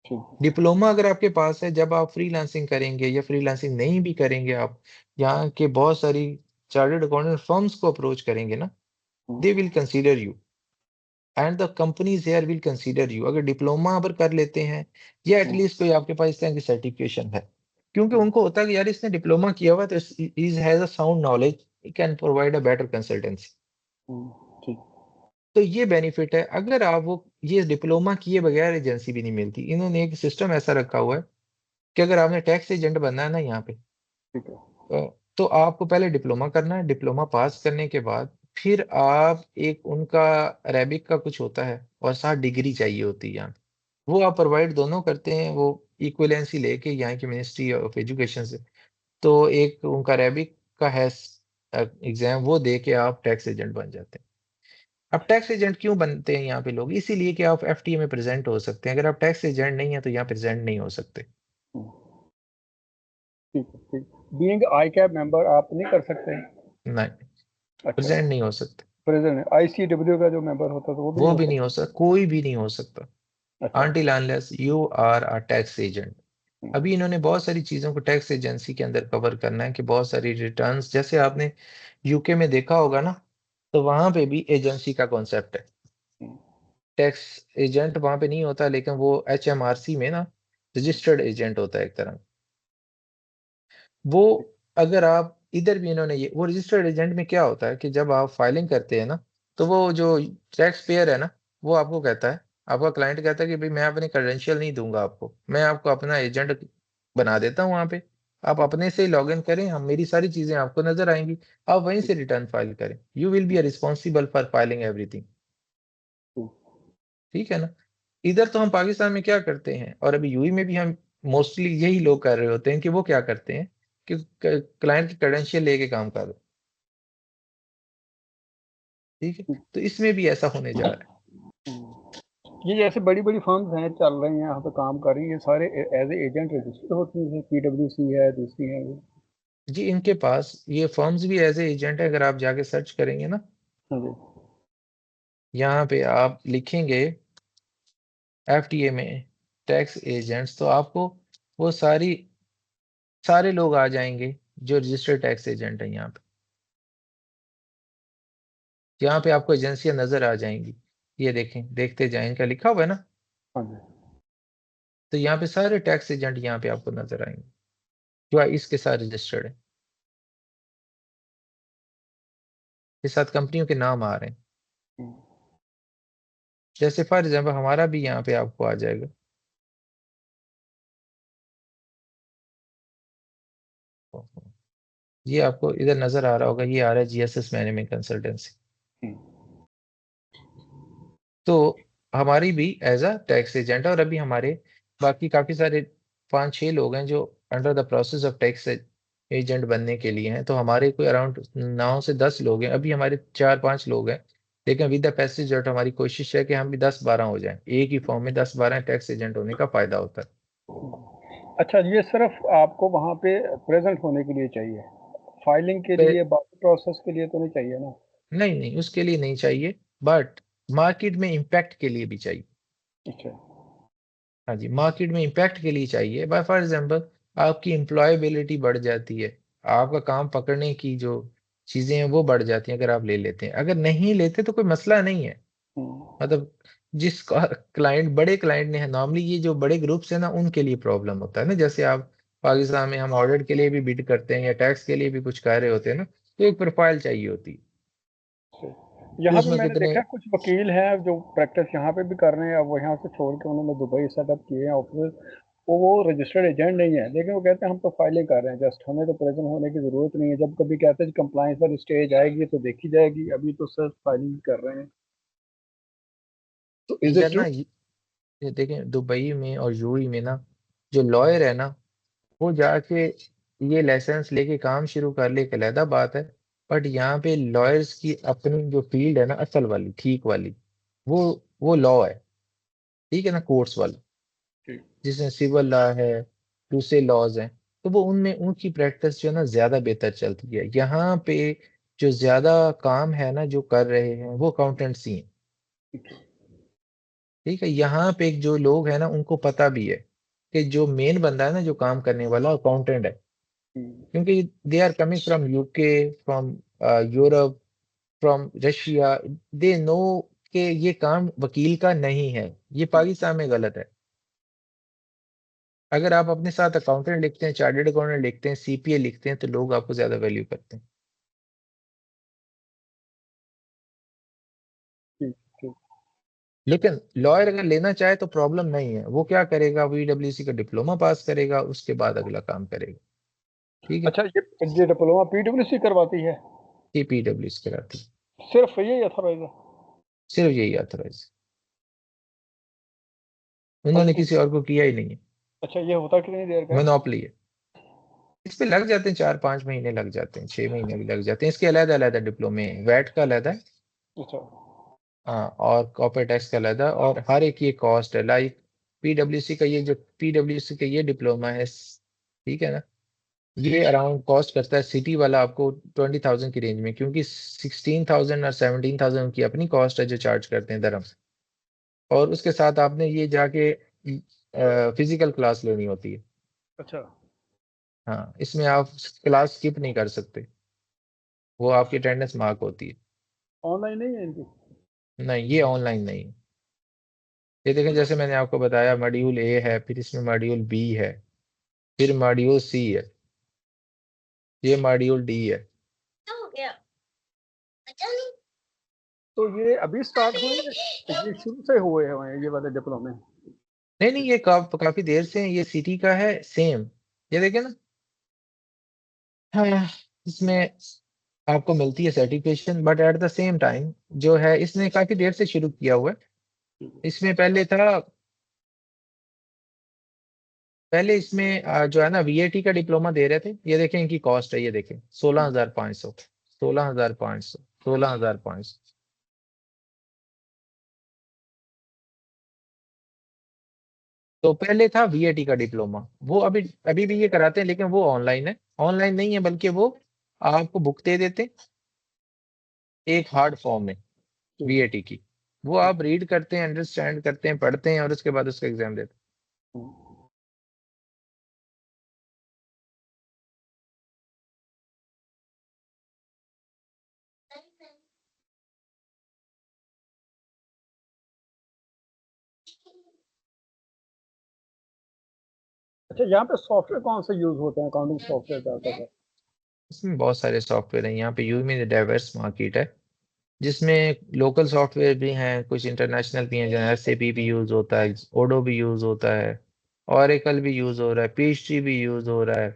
[SPEAKER 2] ठीक
[SPEAKER 1] डिप्लोमा अगर आपके पास है, जब आप फ्रीलांसिंग करेंगे या फ्रीलांसिंग नहीं भी करेंगे, आप यहाँ के बहुत सारी चार्टर्ड अकाउंटेंट फर्म्स को अप्रोच करेंगे ना,
[SPEAKER 2] है।
[SPEAKER 1] They will consider you and the companies here will consider you, अगर डिप्लोमा पर कर लेते हैं या एटलीस्ट कोई आपके पास इस तरह की सर्टिफिकेशन है। क्योंकि उनको होता है कि यार इसने डिप्लोमा किया हुआ है, तो is has a sound knowledge, he can provide a better consultancy.
[SPEAKER 2] ठीक।
[SPEAKER 1] तो ये बेनिफिट है। अगर आप वो ये डिप्लोमा किए बगैर एजेंसी भी नहीं मिलती, इन्होंने एक सिस्टम ऐसा रखा हुआ है कि अगर आपने टैक्स एजेंट बनना है ना यहाँ पे,
[SPEAKER 2] ठीक है।
[SPEAKER 1] तो आपको पहले डिप्लोमा करना है। डिप्लोमा पास करने के बाद फिर आप एक उनका अरेबिक का कुछ होता है और साथ डिग्री चाहिए होती है यहाँ, वो आप प्रोवाइड दोनों करते हैं, वो इक्विवेलेंसी लेके यहाँ की मिनिस्ट्री ऑफ एजुकेशन से। तो एक उनका अरेबिक का है एग्जाम, वो दे के आप टैक्स एजेंट बन जाते हैं। अब टैक्स एजेंट क्यों बनते हैं यहाँ पे लोग, इसीलिए कि आप एफटीए में प्रेजेंट हो सकते हैं। अगर आप टैक्स एजेंट नहीं है तो यहाँ प्रेजेंट नहीं हो सकते।
[SPEAKER 2] ठीक है। ठीक। बीइंग आई कैब मेंबर आप नहीं कर सकते?
[SPEAKER 1] नहीं,
[SPEAKER 2] अच्छा।
[SPEAKER 1] प्रेजेंट नहीं हो सकते।
[SPEAKER 2] प्रेजेंट आईसीडब्ल्यू का जो मेंबर होता है तो वो भी नहीं
[SPEAKER 1] वो
[SPEAKER 2] हो
[SPEAKER 1] भी नहीं
[SPEAKER 2] सकता?
[SPEAKER 1] हो सकता, कोई भी नहीं हो सकता
[SPEAKER 2] अच्छा।
[SPEAKER 1] until unless you are a tax agent। अभी इन्होंने बहुत सारी चीजों को टैक्स एजेंसी के अंदर कवर करना है, कि बहुत सारी रिटर्न्स, जैसे आपने यूके में देखा होगा ना, तो वहां पे भी एजेंसी का कॉन्सेप्ट है। टैक्स एजेंट वहां पे नहीं होता, लेकिन वो एचएमआरसी में ना रजिस्टर्ड एजेंट होता है एक तरह। वो अगर आप इधर भी, इन्होंने ये वो रजिस्टर्ड एजेंट में क्या होता है कि जब आप फाइलिंग करते हैं ना, तो वो जो टैक्स पेयर है ना, वो आपको कहता है, आपका क्लाइंट कहता है कि भाई मैं अपने क्रेडेंशियल नहीं दूंगा आपको, मैं आपको अपना एजेंट बना देता हूँ वहां पे। आप अपने से ही लॉग इन करें, हम मेरी सारी चीजें आपको नजर आएंगी, आप वहीं से रिटर्न फाइल करें, you will be responsible for filing everything. ठीक है ना। इधर तो हम पाकिस्तान में क्या करते हैं, और अभी यूई में भी हम मोस्टली यही लोग कर रहे होते हैं, कि वो क्या करते हैं कि क्लाइंट की क्रेडेंशियल लेके काम कर रहे हैं। ठीक है। तो इसमें भी ऐसा होने जा रहा
[SPEAKER 2] ये जैसे बड़ी बड़ी फर्म्स हैं चल रही हैं यहाँ पे काम कर रही हैं, ये सारे एज ए एजेंट रजिस्टर्ड होती हैं? पीडब्ल्यूसी है, दूसरी है वो?
[SPEAKER 1] है जी। इनके पास ये फर्म्स भी एज ए एजेंट है, अगर आप जाके सर्च करेंगे ना,
[SPEAKER 2] हाँ जी।
[SPEAKER 1] यहाँ पे आप लिखेंगे एफटीए में टैक्स एजेंट्स, तो आपको वो सारे लोग आ जाएंगे जो रजिस्टर्ड टैक्स एजेंट है यहाँ पे। यहाँ पे आपको एजेंसियां नजर आ जाएंगी, ये देखें, देखते जाएं, इनका लिखा हुआ है ना।
[SPEAKER 2] हाँ जी।
[SPEAKER 1] तो यहाँ पे सारे टैक्स एजेंट यहाँ पे आपको नजर आएंगे जो इसके साथ रजिस्टर्ड है, के साथ कंपनियों के नाम आ रहे हैं।
[SPEAKER 2] हम्म,
[SPEAKER 1] जैसे फॉर एग्जाम्पल हमारा भी यहाँ पे आपको आ जाएगा, ये आपको इधर नजर आ रहा होगा, ये आ रहा है जीएसएस मैनेजमेंट कंसल्टेंसी।
[SPEAKER 2] हम्म,
[SPEAKER 1] तो हमारी भी एज अ टैक्स एजेंट, और अभी हमारे बाकी काफी सारे 5-6 लोग हैं जो under the process of tax agent बनने के लिए हैं। तो हमारे कोई अराउंड 9 से 10 लोग हैं, अभी हमारे 4-5 लोग हैं। लेकिन विद द पैसेज आउट हमारी कोशिश है कि हम भी 10-12 हो जाएं, एक ही फॉर्म में 10-12 टैक्स एजेंट होने का फायदा होता है।
[SPEAKER 2] अच्छा, ये सिर्फ आपको वहाँ पे प्रेजेंट होने के लिए चाहिए, फाइलिंग के
[SPEAKER 1] पे-
[SPEAKER 2] लिए, बाकी प्रोसेस के लिए तो नहीं चाहिए ना?
[SPEAKER 1] नहीं नहीं, उसके लिए नहीं चाहिए, बट मार्केट में इम्पैक्ट के लिए भी चाहिए।
[SPEAKER 2] अच्छा।
[SPEAKER 1] हाँ जी, मार्केट में इम्पैक्ट के लिए चाहिए। बाय फॉर एग्जाम्पल आपकी एम्प्लॉयबिलिटी बढ़ जाती है, आपका काम पकड़ने की जो चीजें हैं वो बढ़ जाती हैं अगर आप ले लेते हैं। अगर नहीं लेते तो कोई मसला नहीं है,
[SPEAKER 2] हम्म,
[SPEAKER 1] मतलब जिस क्लाइंट, बड़े क्लाइंट ने है, नॉर्मली ये जो बड़े ग्रुप्स है ना उनके लिए प्रॉब्लम होता है ना। जैसे आप पाकिस्तान में हम ऑडिट के लिए भी बिड करते हैं या टैक्स के लिए भी कुछ कर रहे होते हैं ना, तो एक प्रोफाइल चाहिए होती है
[SPEAKER 2] सही।
[SPEAKER 1] कि
[SPEAKER 2] यहाँ भी
[SPEAKER 1] उसमें
[SPEAKER 2] मैंने
[SPEAKER 1] कितने।
[SPEAKER 2] देखा कुछ वकील हैं जो प्रैक्टिस यहाँ पे भी कर रहे हैं, अब वो यहाँ से छोड़ के उन्होंने दुबई सेटअप किए हैं ऑफिस। वो रजिस्टर्ड एजेंट नहीं है, लेकिन वो कहते हैं हम तो फाइलिंग कर रहे हैं, जस्ट हमें तो प्रेजेंट होने की जरूरत नहीं है। जब कभी कहते हैं कंप्लाइंस पर स्टेज आएगी तो देखी जाएगी, अभी तो सिर्फ फाइलिंग कर रहे हैं। तो इज इट
[SPEAKER 1] इधर
[SPEAKER 2] ट्रू?
[SPEAKER 1] ना ये देखें दुबई में और यूएई में ना, जो लॉयर है ना वो जाके ये लाइसेंस लेके काम शुरू कर ले, एक अलहदा बात है। बट यहाँ पे लॉयर्स की अपनी जो फील्ड है ना, असल वाली ठीक वाली, वो वो लॉ है, ठीक है ना, कोर्ट्स वाला,
[SPEAKER 2] ठीक।
[SPEAKER 1] जिसमें सिविल लॉ है, दूसरे लॉज हैं। तो वो उनमें उनकी प्रैक्टिस जो है ना ज्यादा बेहतर चलती है। यहाँ पे जो ज्यादा काम है ना जो कर रहे हैं वो अकाउंटेंट्स ही हैं, ठीक है। यहाँ पे जो लोग हैं ना उनको पता भी है कि जो मेन बंदा है ना जो काम करने वाला अकाउंटेंट है,
[SPEAKER 2] हम्म,
[SPEAKER 1] क्योंकि they are coming from UK, from Europe, from Russia, they know कि ये काम वकील का नहीं है, ये पाकिस्तान में गलत है। अगर आप अपने साथ अकाउंटेंट लिखते हैं, चार्टर्ड अकाउंटेंट लिखते हैं, सीपीए लिखते हैं, तो लोग आपको ज्यादा वैल्यू करते हैं।
[SPEAKER 2] ठीक, ठीक।
[SPEAKER 1] लेकिन लॉयर अगर लेना चाहे तो प्रॉब्लम नहीं है, वो क्या करेगा, वीडब्ल्यूसी का डिप्लोमा पास करेगा, उसके बाद अगला काम करेगा, ठीक है।
[SPEAKER 2] अच्छा, ये डिप्लोमा पीडब्ल्यूसी करवाती है?
[SPEAKER 1] ये पीडब्ल्यूसी कराती है,
[SPEAKER 2] सिर्फ यही अथॉराइज है?
[SPEAKER 1] सिर्फ यही ऑथराइज,
[SPEAKER 2] और
[SPEAKER 1] उन्होंने किसी और को किया ही नहीं है,
[SPEAKER 2] अच्छा, ये होता कितनी देर का है?
[SPEAKER 1] मोनोपोली है। इस पे लग जाते हैं 4-5 महीने लग जाते हैं, 6 महीने भी लग जाते हैं। इसके अलग अलग डिप्लोमे, वैट का अलग है,
[SPEAKER 2] अच्छा।
[SPEAKER 1] हाँ, और कॉर्पोरेट टैक्स का अलग है, और हर एक की कॉस्ट है। लाइक पीडब्ल्यूसी का, ये जो पीडब्ल्यूसी का ये डिप्लोमा है, ठीक है ना, ये अराउंड कॉस्ट करता है सिटी वाला आपको 20,000 की रेंज में, क्योंकि 16,000 और 17,000 की अपनी कॉस्ट है जो चार्ज करते हैं दरम। और उसके साथ आपने ये जाके फिजिकल क्लास लेनी होती है।
[SPEAKER 2] अच्छा,
[SPEAKER 1] हाँ, इसमें आप क्लास स्किप नहीं कर सकते, वो आपकी अटेंडेंस मार्क होती है।
[SPEAKER 2] ऑनलाइन नहीं है इनकी?
[SPEAKER 1] नहीं, ये ऑनलाइन नहीं है। ये देखें, जैसे मैंने आपको बताया, मॉड्यूल ए है, फिर इसमें मॉड्यूल बी है, फिर मॉड्यूल सी है, ये मॉड्यूल डी है।
[SPEAKER 2] तो ये अभी स्टार्ट हुए हैं, ये शुरू से हुए हैं ये वाले डिप्लोमे?
[SPEAKER 1] नहीं नहीं, ये काफी देर से है, ये सिटी का है सेम, ये देखें ना। हाँ, इसमें आपको मिलती है certification, but at the same time जो है इसने काफी देर से शुरू किया हुआ है। इसमें पहले इसमें जो है ना वीएटी का डिप्लोमा दे रहे थे। ये देखें इनकी कॉस्ट है, ये देखें 16,500, 16,500, 16,500। तो पहले था वीएटी का डिप्लोमा, वो अभी अभी भी ये कराते हैं, लेकिन वो ऑनलाइन है, ऑनलाइन नहीं है, बल्कि वो आपको बुक दे देते हैं एक हार्ड फॉर्म में
[SPEAKER 2] ठीक,
[SPEAKER 1] वीएटी की, वो
[SPEAKER 2] ठीक।
[SPEAKER 1] आप रीड करते हैं, अंडरस्टैंड करते हैं, पढ़ते हैं, और उसके बाद उसका एग्जाम देते हैं।
[SPEAKER 2] हम्म। अच्छा, यहाँ पे सॉफ्टवेयर कौन से यूज होते हैं अकाउंटिंग सॉफ्टवेयर ज्यादातर?
[SPEAKER 1] इसमें बहुत सारे सॉफ्टवेयर हैं। यहाँ पे यूई में डाइवर्स मार्केट है, जिसमें लोकल सॉफ्टवेयर भी हैं, कुछ इंटरनेशनल भी हैं। जैसे एसएपी भी यूज होता है, ओडो भी यूज होता है, ओरेकल भी यूज हो रहा है, पीएचडी भी यूज हो रहा है।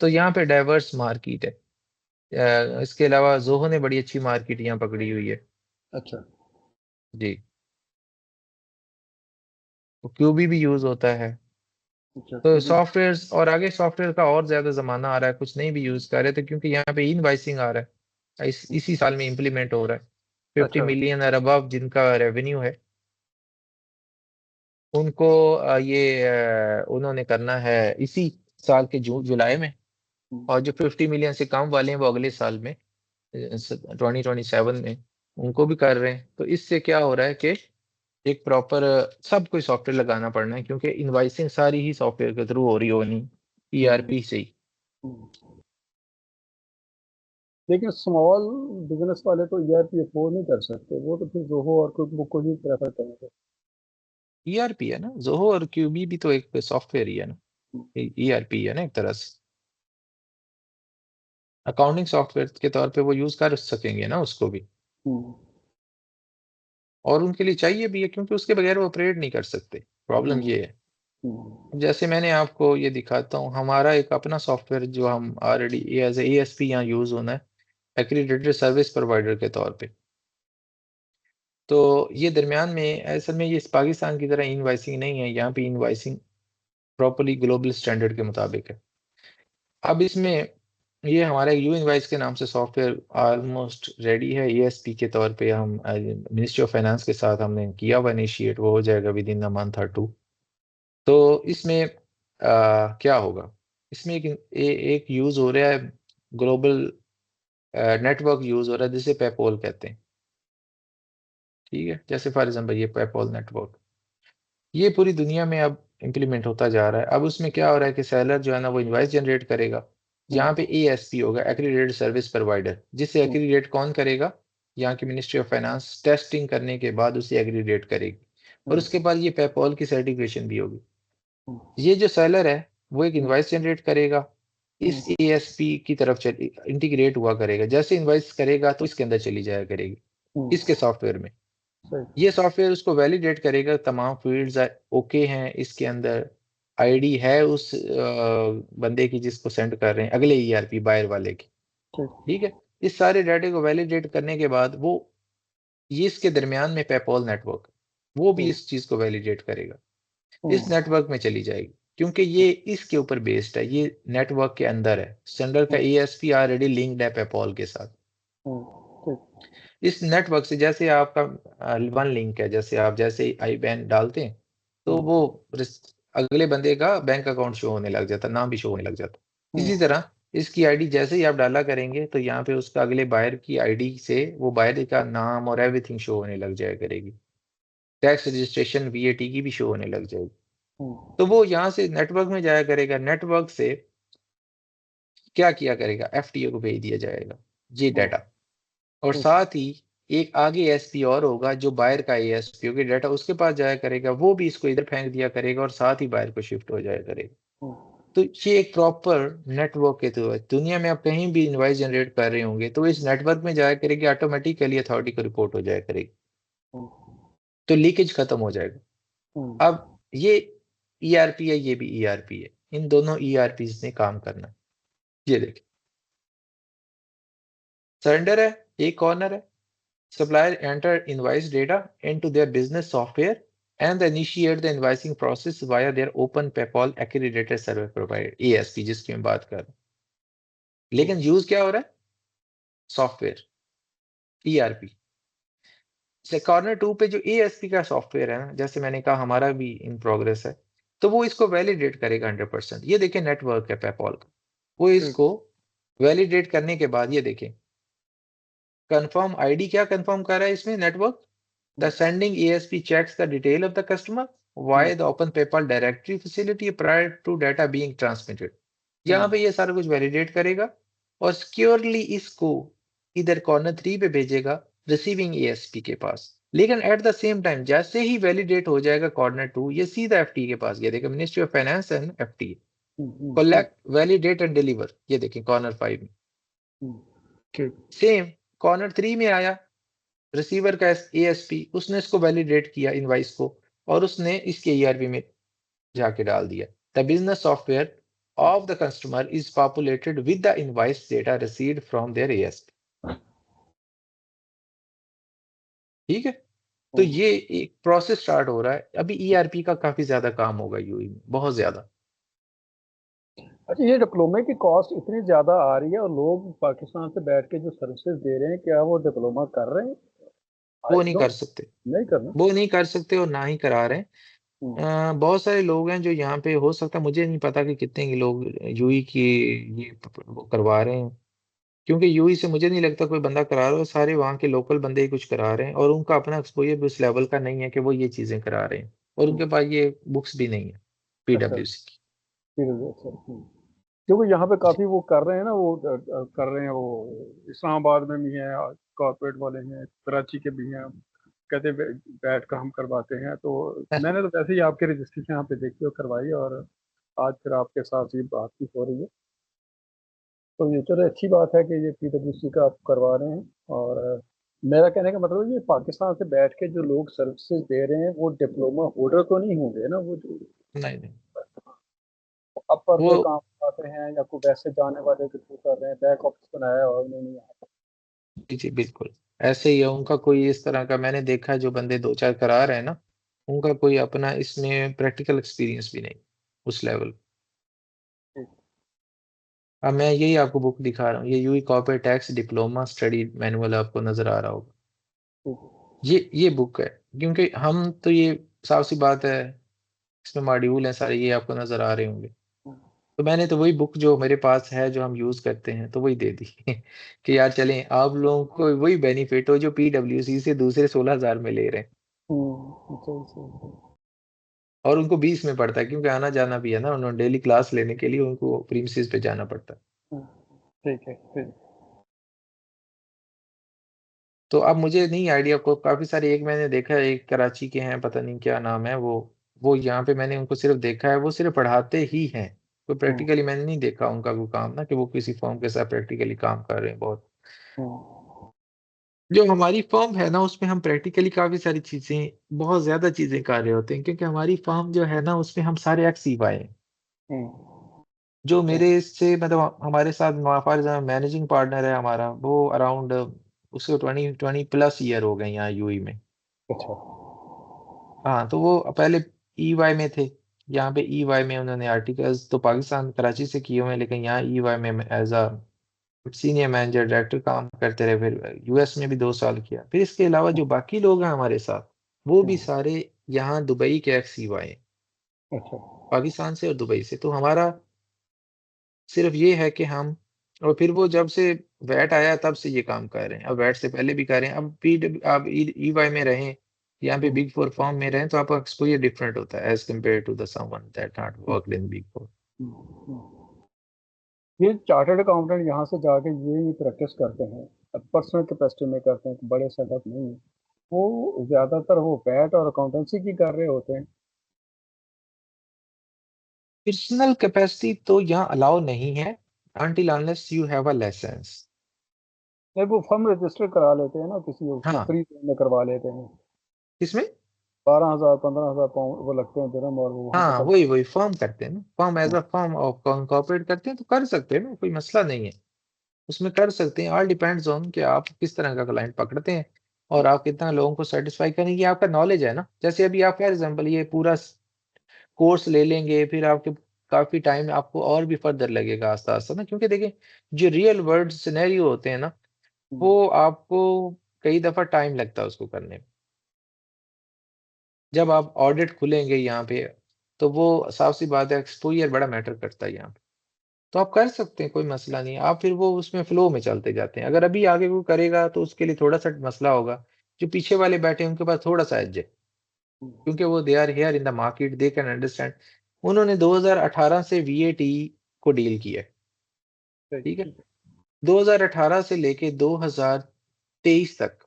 [SPEAKER 1] तो यहाँ पे डाइवर्स मार्केट है। इसके अलावा जोहो ने बड़ी अच्छी मार्केट यहाँ पकड़ी हुई है।
[SPEAKER 2] अच्छा
[SPEAKER 1] जी। तो क्यूबी भी यूज होता है।
[SPEAKER 2] अच्छा,
[SPEAKER 1] तो
[SPEAKER 2] क्योंकि
[SPEAKER 1] सॉफ्टवेयर, और आगे सॉफ्टवेयर का और ज्यादा जमाना आ रहा है, कुछ नहीं भी यूज कर रहे थे, क्योंकि यहाँ पे इनवाइसिंग आ रहा है। इसी साल में इम्प्लीमेंट हो रहा है। 50
[SPEAKER 2] अच्छा।
[SPEAKER 1] मिलियन और अबव जिनका रेवेन्यू है, उनको उन्होंने करना है इसी साल के जून जुलाई में।
[SPEAKER 2] हम्म,
[SPEAKER 1] और जो 50 मिलियन से कम वाले हैं वो अगले साल में, 2027 में उनको भी कर रहे हैं। तो इससे क्या हो रहा है कि एक प्रॉपर सब कोई सॉफ्टवेयर लगाना पड़ना है, क्योंकि इनवाइसिंग सारी ही सॉफ्टवेयर के थ्रू हो रही होनी,
[SPEAKER 2] हम्म,
[SPEAKER 1] ईआरपी से ही।
[SPEAKER 2] हम्म। लेकिन स्मॉल बिजनेस वाले तो ईआरपी अफोर्ड नहीं कर सकते, वो तो फिर जोहो और कुक बुक को ही प्रेफर करेंगे।
[SPEAKER 1] ईआरपी है ना, जोहो और क्यूबी भी तो एक सॉफ्टवेयर ही है ना, ईआरपी है ना एक तरह से। अकाउंटिंग सॉफ्टवेयर के तौर पे वो यूज कर सकेंगे ना उसको भी,
[SPEAKER 2] हम्म,
[SPEAKER 1] और उनके लिए चाहिए भी है, क्योंकि उसके बगैर वो ऑपरेट नहीं कर सकते। प्रॉब्लम
[SPEAKER 2] हम्म,
[SPEAKER 1] ये है।
[SPEAKER 2] हम्म,
[SPEAKER 1] अब जैसे मैंने आपको ये दिखाता हूँ, हमारा एक अपना सॉफ्टवेयर जो हम ऑलरेडी एज एएसपी यहाँ यूज होना है, एक्रीडेटेड सर्विस प्रोवाइडर के तौर पे। तो ये दरमियान में असल में ये इस पाकिस्तान की तरह इनवाइसिंग नहीं है। यहाँ पे इनवाइसिंग प्रॉपरली ग्लोबल स्टैंडर्ड के मुताबिक है। अब इसमें ये हमारा यू इनवाइस के नाम से सॉफ्टवेयर ऑलमोस्ट रेडी है। ईएसपी के तौर पे हम मिनिस्ट्री ऑफ फाइनेंस के साथ हमने किया हुआ इनिशिएट, वो हो जाएगा विद इन अ मंथ और टू। तो इसमें क्या होगा, इसमें एक यूज हो रहा है, ग्लोबल नेटवर्क यूज हो रहा है, जिसे पेपॉल कहते हैं। ठीक है, जैसे फॉर एग्जांपल ये पेपॉल नेटवर्क, ये पूरी दुनिया में अब इम्प्लीमेंट होता जा रहा है। अब उसमें क्या हो रहा है कि सेलर जो है ना वो इनवाइस जनरेट करेगा। यहाँ पे एएसपी होगा, एक्रीडेटेड सर्विस प्रोवाइडर, जिसे
[SPEAKER 2] हम्म,
[SPEAKER 1] एक्रीडेट कौन करेगा, यहाँ की मिनिस्ट्री ऑफ फाइनेंस टेस्टिंग करने के बाद उसे एग्रीडेट करेगी, और
[SPEAKER 2] हम्म,
[SPEAKER 1] उसके बाद ये पेपॉल की सर्टिफिकेशन भी होगी।
[SPEAKER 2] हम्म,
[SPEAKER 1] ये जो सेलर है वो एक
[SPEAKER 2] हम्म,
[SPEAKER 1] इनवाइस जनरेट करेगा,
[SPEAKER 2] हम्म,
[SPEAKER 1] इस एएसपी की तरफ चल इंटीग्रेट हुआ करेगा। जैसे इनवाइस करेगा तो इसके अंदर चली जाया करेगी, इसके
[SPEAKER 2] हम्म,
[SPEAKER 1] सॉफ्टवेयर में।
[SPEAKER 2] सही।
[SPEAKER 1] ये सॉफ्टवेयर उसको वैलिडेट करेगा, तमाम फील्ड्स ओके हैं इसके अंदर, आईडी है उस बंदे की जिसको सेंड कर रहे हैं, अगले ईआरपी बायर वाले की।
[SPEAKER 2] ठीक।
[SPEAKER 1] ठीक है, इस सारे डाटे को वैलिडेट करने के बाद वो, ये इसके दरमियान में पेपॉल नेटवर्क, वो भी
[SPEAKER 2] हम्म,
[SPEAKER 1] इस चीज को वैलिडेट करेगा, इस
[SPEAKER 2] हम्म,
[SPEAKER 1] नेटवर्क में चली जाएगी, क्योंकि ये इसके ऊपर बेस्ड है, ये नेटवर्क के अंदर है। सेंडर का
[SPEAKER 2] हम्म,
[SPEAKER 1] एएसपी ऑलरेडी लिंक्ड है पेपॉल के साथ।
[SPEAKER 2] हम्म, ठीक।
[SPEAKER 1] इस नेटवर्क से जैसे आपका वन लिंक है, जैसे आप जैसे आई बैन डालते हैं तो
[SPEAKER 2] हम्म,
[SPEAKER 1] वो अगले बंदे का बैंक अकाउंट शो होने लग जाता, नाम भी शो होने लग जाता। इसी
[SPEAKER 2] हम्म,
[SPEAKER 1] तरह इसकी आईडी जैसे ही आप डाला करेंगे तो यहाँ पे उसका अगले बायर की आईडी से वो बायर का नाम और एवरीथिंग शो होने लग जाया करेगी। टैक्स रजिस्ट्रेशन वीएटी की भी शो होने लग जाएगी।
[SPEAKER 2] हम्म,
[SPEAKER 1] तो वो यहाँ से नेटवर्क में जाया करेगा, नेटवर्क से क्या किया करेगा, एफटीओ को भेज दिया जाएगा ये
[SPEAKER 2] हम्म,
[SPEAKER 1] डाटा। और
[SPEAKER 2] ठीक।
[SPEAKER 1] साथ ही एक आगे एसपी और होगा जो बायर का एएसपी होगा, डाटा उसके पास जाया करेगा, वो भी इसको इधर फेंक दिया करेगा, और साथ ही बायर को शिफ्ट हो जाया करेगा।
[SPEAKER 2] हम्म,
[SPEAKER 1] तो ये एक प्रॉपर नेटवर्क के थ्रू है। दुनिया में आप कहीं भी इनवाइस जनरेट कर रहे होंगे तो इस नेटवर्क में जाया करेगी, ऑटोमेटिकली अथॉरिटी को रिपोर्ट हो जाया करेगी,
[SPEAKER 2] हम्म,
[SPEAKER 1] तो लीकेज खत्म हो जाएगा।
[SPEAKER 2] हम्म,
[SPEAKER 1] अब ये ईआरपी है, ये भी ईआरपी है, इन दोनों ईआरपी ने काम करना है। ये देखिए, सरेंडर है, एक कॉर्नर है। Supplier enter invoice data into their business software and initiate the invoicing process via their open PayPal accredited service provider ASP, जिसकी मैं बात कर रहा हूँ। लेकिन
[SPEAKER 2] ठीक।
[SPEAKER 1] यूज क्या हो रहा है, सॉफ्टवेयर ईआरपी से। कॉर्नर टू पे जो एएसपी का सॉफ्टवेयर है ना, जैसे मैंने कहा हमारा भी इन प्रोग्रेस है, तो वो इसको वैलिडेट करेगा 100%। ये देखें नेटवर्क है पेपॉल का, वो
[SPEAKER 2] ठीक।
[SPEAKER 1] इसको वैलिडेट करने के बाद ये देखें, कंफर्म आईडी क्या कंफर्म कर रहा है इसमें network, The
[SPEAKER 2] hmm,
[SPEAKER 1] sending ASP checks the detail of the customer
[SPEAKER 2] hmm,
[SPEAKER 1] via the Open PayPal directory facility prior to data being transmitted। यहाँ
[SPEAKER 2] हम्म,
[SPEAKER 1] पे ये सारा कुछ वैलिडेट करेगा और सिक्योरली इसको इधर कॉर्नर 3 पे भेजेगा रिसीविंग एएसपी के पास। लेकिन एट द सेम टाइम जैसे ही वैलिडेट हो जाएगा कॉर्नर 2, ये सीधा एफटी के पास गया। देखिए ministry of finance and FT, collect validate and deliver, ये देखिए कॉर्नर 5 में।
[SPEAKER 2] ठीक।
[SPEAKER 1] सेम कॉर्नर 3 में आया, रिसीवर का एएसपी, उसने इसको वैलिडेट किया इनवाइस को, और उसने इसके ईआरपी में जाके डाल दिया। The business software of the customer is populated with the invoice data received from their ASP. ठीक है, तो ये एक प्रोसेस स्टार्ट हो रहा है। अभी ईआरपी का काफी ज्यादा काम होगा यूएई में, बहुत ज्यादा।
[SPEAKER 2] अच्छा, ये डिप्लोमे की कॉस्ट इतनी ज्यादा आ रही है और लोग पाकिस्तान से बैठ के जो सर्विसेज दे रहे हैं, क्या वो डिप्लोमा कर रहे हैं? आई
[SPEAKER 1] वो नहीं कर
[SPEAKER 2] डोंट,
[SPEAKER 1] सकते,
[SPEAKER 2] नहीं करना।
[SPEAKER 1] वो नहीं कर सकते और ना ही करा रहे हैं।
[SPEAKER 2] हम्म,
[SPEAKER 1] बहुत सारे लोग हैं जो यहाँ पे, हो सकता है, मुझे नहीं पता कि कितने ही लोग यूई की ये वो करवा रहे हैं, क्योंकि यूई से मुझे नहीं लगता कोई बंदा करा रहा है। सारे वहाँ के लोकल बंदे ही कुछ करा रहे हैं, और उनका अपना एक्सपोजर भी उस लेवल का नहीं है कि वो ये चीजें करा रहे हैं, और
[SPEAKER 2] हम्म,
[SPEAKER 1] उनके पास ये बुक्स भी नहीं है
[SPEAKER 2] अच्छा,
[SPEAKER 1] पीडब्ल्यूसी की।
[SPEAKER 2] फिर अच्छा, क्योंकि यहाँ पे
[SPEAKER 1] जी
[SPEAKER 2] काफी वो कर रहे हैं ना, वो कर रहे हैं वो। इस्लामाबाद में भी हैं, कॉर्पोरेट वाले हैं, कराची के भी हैं। कहते हैं बैठ कर हम करवाते हैं, तो मैंने तो वैसे ही आपके रजिस्ट्रेशन यहाँ पे देखी और करवाई, और आज फिर आपके साथ ये बात भी हो रही है। तो ये चलो अच्छी बात है कि ये पीडब्ल्यूसी का आप करवा रहे हैं। और मेरा कहने का मतलब है, ये पाकिस्तान से बैठ के जो लोग सर्विसेज दे रहे हैं, वो डिप्लोमा होल्डर तो नहीं होंगे ना, वो जो
[SPEAKER 1] नहीं नहीं,
[SPEAKER 2] अपर
[SPEAKER 1] वो
[SPEAKER 2] पे काम करते हैं या कोई वैसे जाने वाले के थ्रू कर रहे हैं, बैक ऑफिस बनाया और उन्होंने यहाँ।
[SPEAKER 1] जी जी बिल्कुल ऐसे ही है। उनका कोई इस तरह का, मैंने देखा है जो बंदे दो चार करा रहे हैं ना, उनका कोई अपना इसमें प्रैक्टिकल एक्सपीरियंस भी नहीं उस लेवल।
[SPEAKER 2] ठीक।
[SPEAKER 1] अब मैं यही आपको बुक दिखा रहा हूँ, ये UAE corporate tax diploma study manual आपको नजर आ रहा होगा।
[SPEAKER 2] ठीक।
[SPEAKER 1] ये बुक है, क्योंकि हम तो ये, साफ सी बात है, इसमें मॉड्यूल हैं सारे, ये आपको नजर आ रहे होंगे। तो मैंने तो वही बुक जो मेरे पास है, जो हम यूज करते हैं, तो वही दे दी कि यार चलें, आप लोगों को वही बेनिफिट हो जो पीडब्ल्यूसी से दूसरे 16,000 में ले रहे हैं,
[SPEAKER 2] सही सही सही।
[SPEAKER 1] और उनको 20 में पड़ता है, क्योंकि आना जाना भी है ना, उन्होंने डेली क्लास लेने के लिए उनको प्रीमिसेस पे जाना पड़ता है।
[SPEAKER 2] हम्म, ठीक है, ठीक।
[SPEAKER 1] तो अब मुझे नहीं आइडिया, को काफी सारे, एक मैंने देखा है, एक कराची के हैं, पता नहीं क्या नाम है वो यहाँ पे मैंने उनको सिर्फ देखा है, वो सिर्फ पढ़ाते ही हैं, कोई
[SPEAKER 2] हम्म,
[SPEAKER 1] प्रैक्टिकली मैंने नहीं देखा उनका कोई काम ना, कि वो किसी फॉर्म के साथ प्रैक्टिकली काम कर रहे हैं बहुत।
[SPEAKER 2] हम्म,
[SPEAKER 1] जो हमारी फर्म है ना, उसमें हम प्रैक्टिकली काफी सारी चीजें, बहुत ज्यादा चीजें कर रहे होते हैं, क्योंकि हमारी फर्म जो है ना, उसमें हम सारे एक्स वाई हैं।
[SPEAKER 2] हम्म,
[SPEAKER 1] जो
[SPEAKER 2] हम्म,
[SPEAKER 1] मेरे से मतलब हमारे साथ फॉर मैनेजिंग पार्टनर है हमारा, वो अराउंड, उसको 20+ ईयर हो गए यहाँ यूई में।
[SPEAKER 2] अच्छा।
[SPEAKER 1] हाँ, तो वो पहले ईवाई में थे। यहाँ पे ईवाई में उन्होंने आर्टिकल्स तो पाकिस्तान कराची से किए हुए हैं, लेकिन यहाँ ईवाई में as a senior manager director काम करते रहे। फिर यूएस में भी 2 साल किया। फिर इसके अलावा जो बाकी लोग हैं हमारे साथ, वो भी
[SPEAKER 2] हम्म,
[SPEAKER 1] सारे यहाँ दुबई के एक्स ईवाई हैं,
[SPEAKER 2] अच्छा।
[SPEAKER 1] पाकिस्तान से और दुबई से। तो हमारा सिर्फ ये है कि हम, और फिर वो जब से वैट आया तब से ये काम कर रहे हैं, अब वैट से पहले भी कर रहे हैं। अब पी आप ईवाई में रहें, यहाँ पे
[SPEAKER 2] हम्म,
[SPEAKER 1] बिग फोर फर्म में रहें, तो आपका एक्सपोजर डिफरेंट होता है as compare to the someone that not
[SPEAKER 2] hmm,
[SPEAKER 1] worked in big four.
[SPEAKER 2] Hmm, ये चार्टर्ड अकाउंटेंट यहाँ से जाके ये प्रैक्टिस करते हैं, पर्सनल कैपेसिटी में करते हैं, बड़े सेटअप नहीं। वो ज्यादातर वो बैट और अकाउंटेंसी की कर रहे होते हैं।
[SPEAKER 1] पर्सनल कैपेसिटी तो यहाँ अलाउ नहीं है until unless you have a license।
[SPEAKER 2] नहीं, वो फर्म रजिस्टर करा लेते हैं ना, किसी उसमें
[SPEAKER 1] हाँ,
[SPEAKER 2] फ्री में करवा लेते हैं।
[SPEAKER 1] किसमें?
[SPEAKER 2] 12,000 15,000 पाउंड वो लगते हैं दिरहम, और वो वहाँ पे
[SPEAKER 1] हाँ,
[SPEAKER 2] कर।
[SPEAKER 1] वही वही फर्म करते हैं ना, फर्म एज अ फर्म और कॉर्पोरेट करते हैं, तो कर सकते हैं ना, कोई मसला नहीं है, उसमें कर सकते हैं। ऑल डिपेंड्स ऑन कि आप किस तरह का क्लाइंट पकड़ते हैं, और आप कितना लोगों को सेटिस्फाई करेंगे, आपका नॉलेज है ना। जैसे अभी आप फॉर एग्जाम्पल ये पूरा कोर्स ले लेंगे, फिर आपके काफी टाइम आपको और भी फर्दर लगेगा आस्ता आस्ता ना, क्योंकि देखिए जो रियल वर्ल्ड सिनेरियो होते हैं ना,
[SPEAKER 2] हम्म,
[SPEAKER 1] वो आपको कई दफा टाइम लगता है उसको करने में। जब आप ऑडिट खुलेंगे यहाँ पे, तो वो साफ सी बात है, एक्सपोजर बड़ा मैटर करता है यहाँ पे। तो आप कर सकते हैं, कोई मसला नहीं है, आप फिर वो उसमें फ्लो में चलते जाते हैं। अगर अभी आगे कोई करेगा तो उसके लिए थोड़ा सा मसला होगा, जो पीछे वाले बैठे हैं उनके पास थोड़ा सा एज है,
[SPEAKER 2] हम्म,
[SPEAKER 1] क्योंकि वो they are here in the market, they can understand. उन्होंने 2018 से वीएटी को डील किया है।
[SPEAKER 2] सही,
[SPEAKER 1] ठीक है,
[SPEAKER 2] ठीक है।
[SPEAKER 1] 2018 से लेके 2023 तक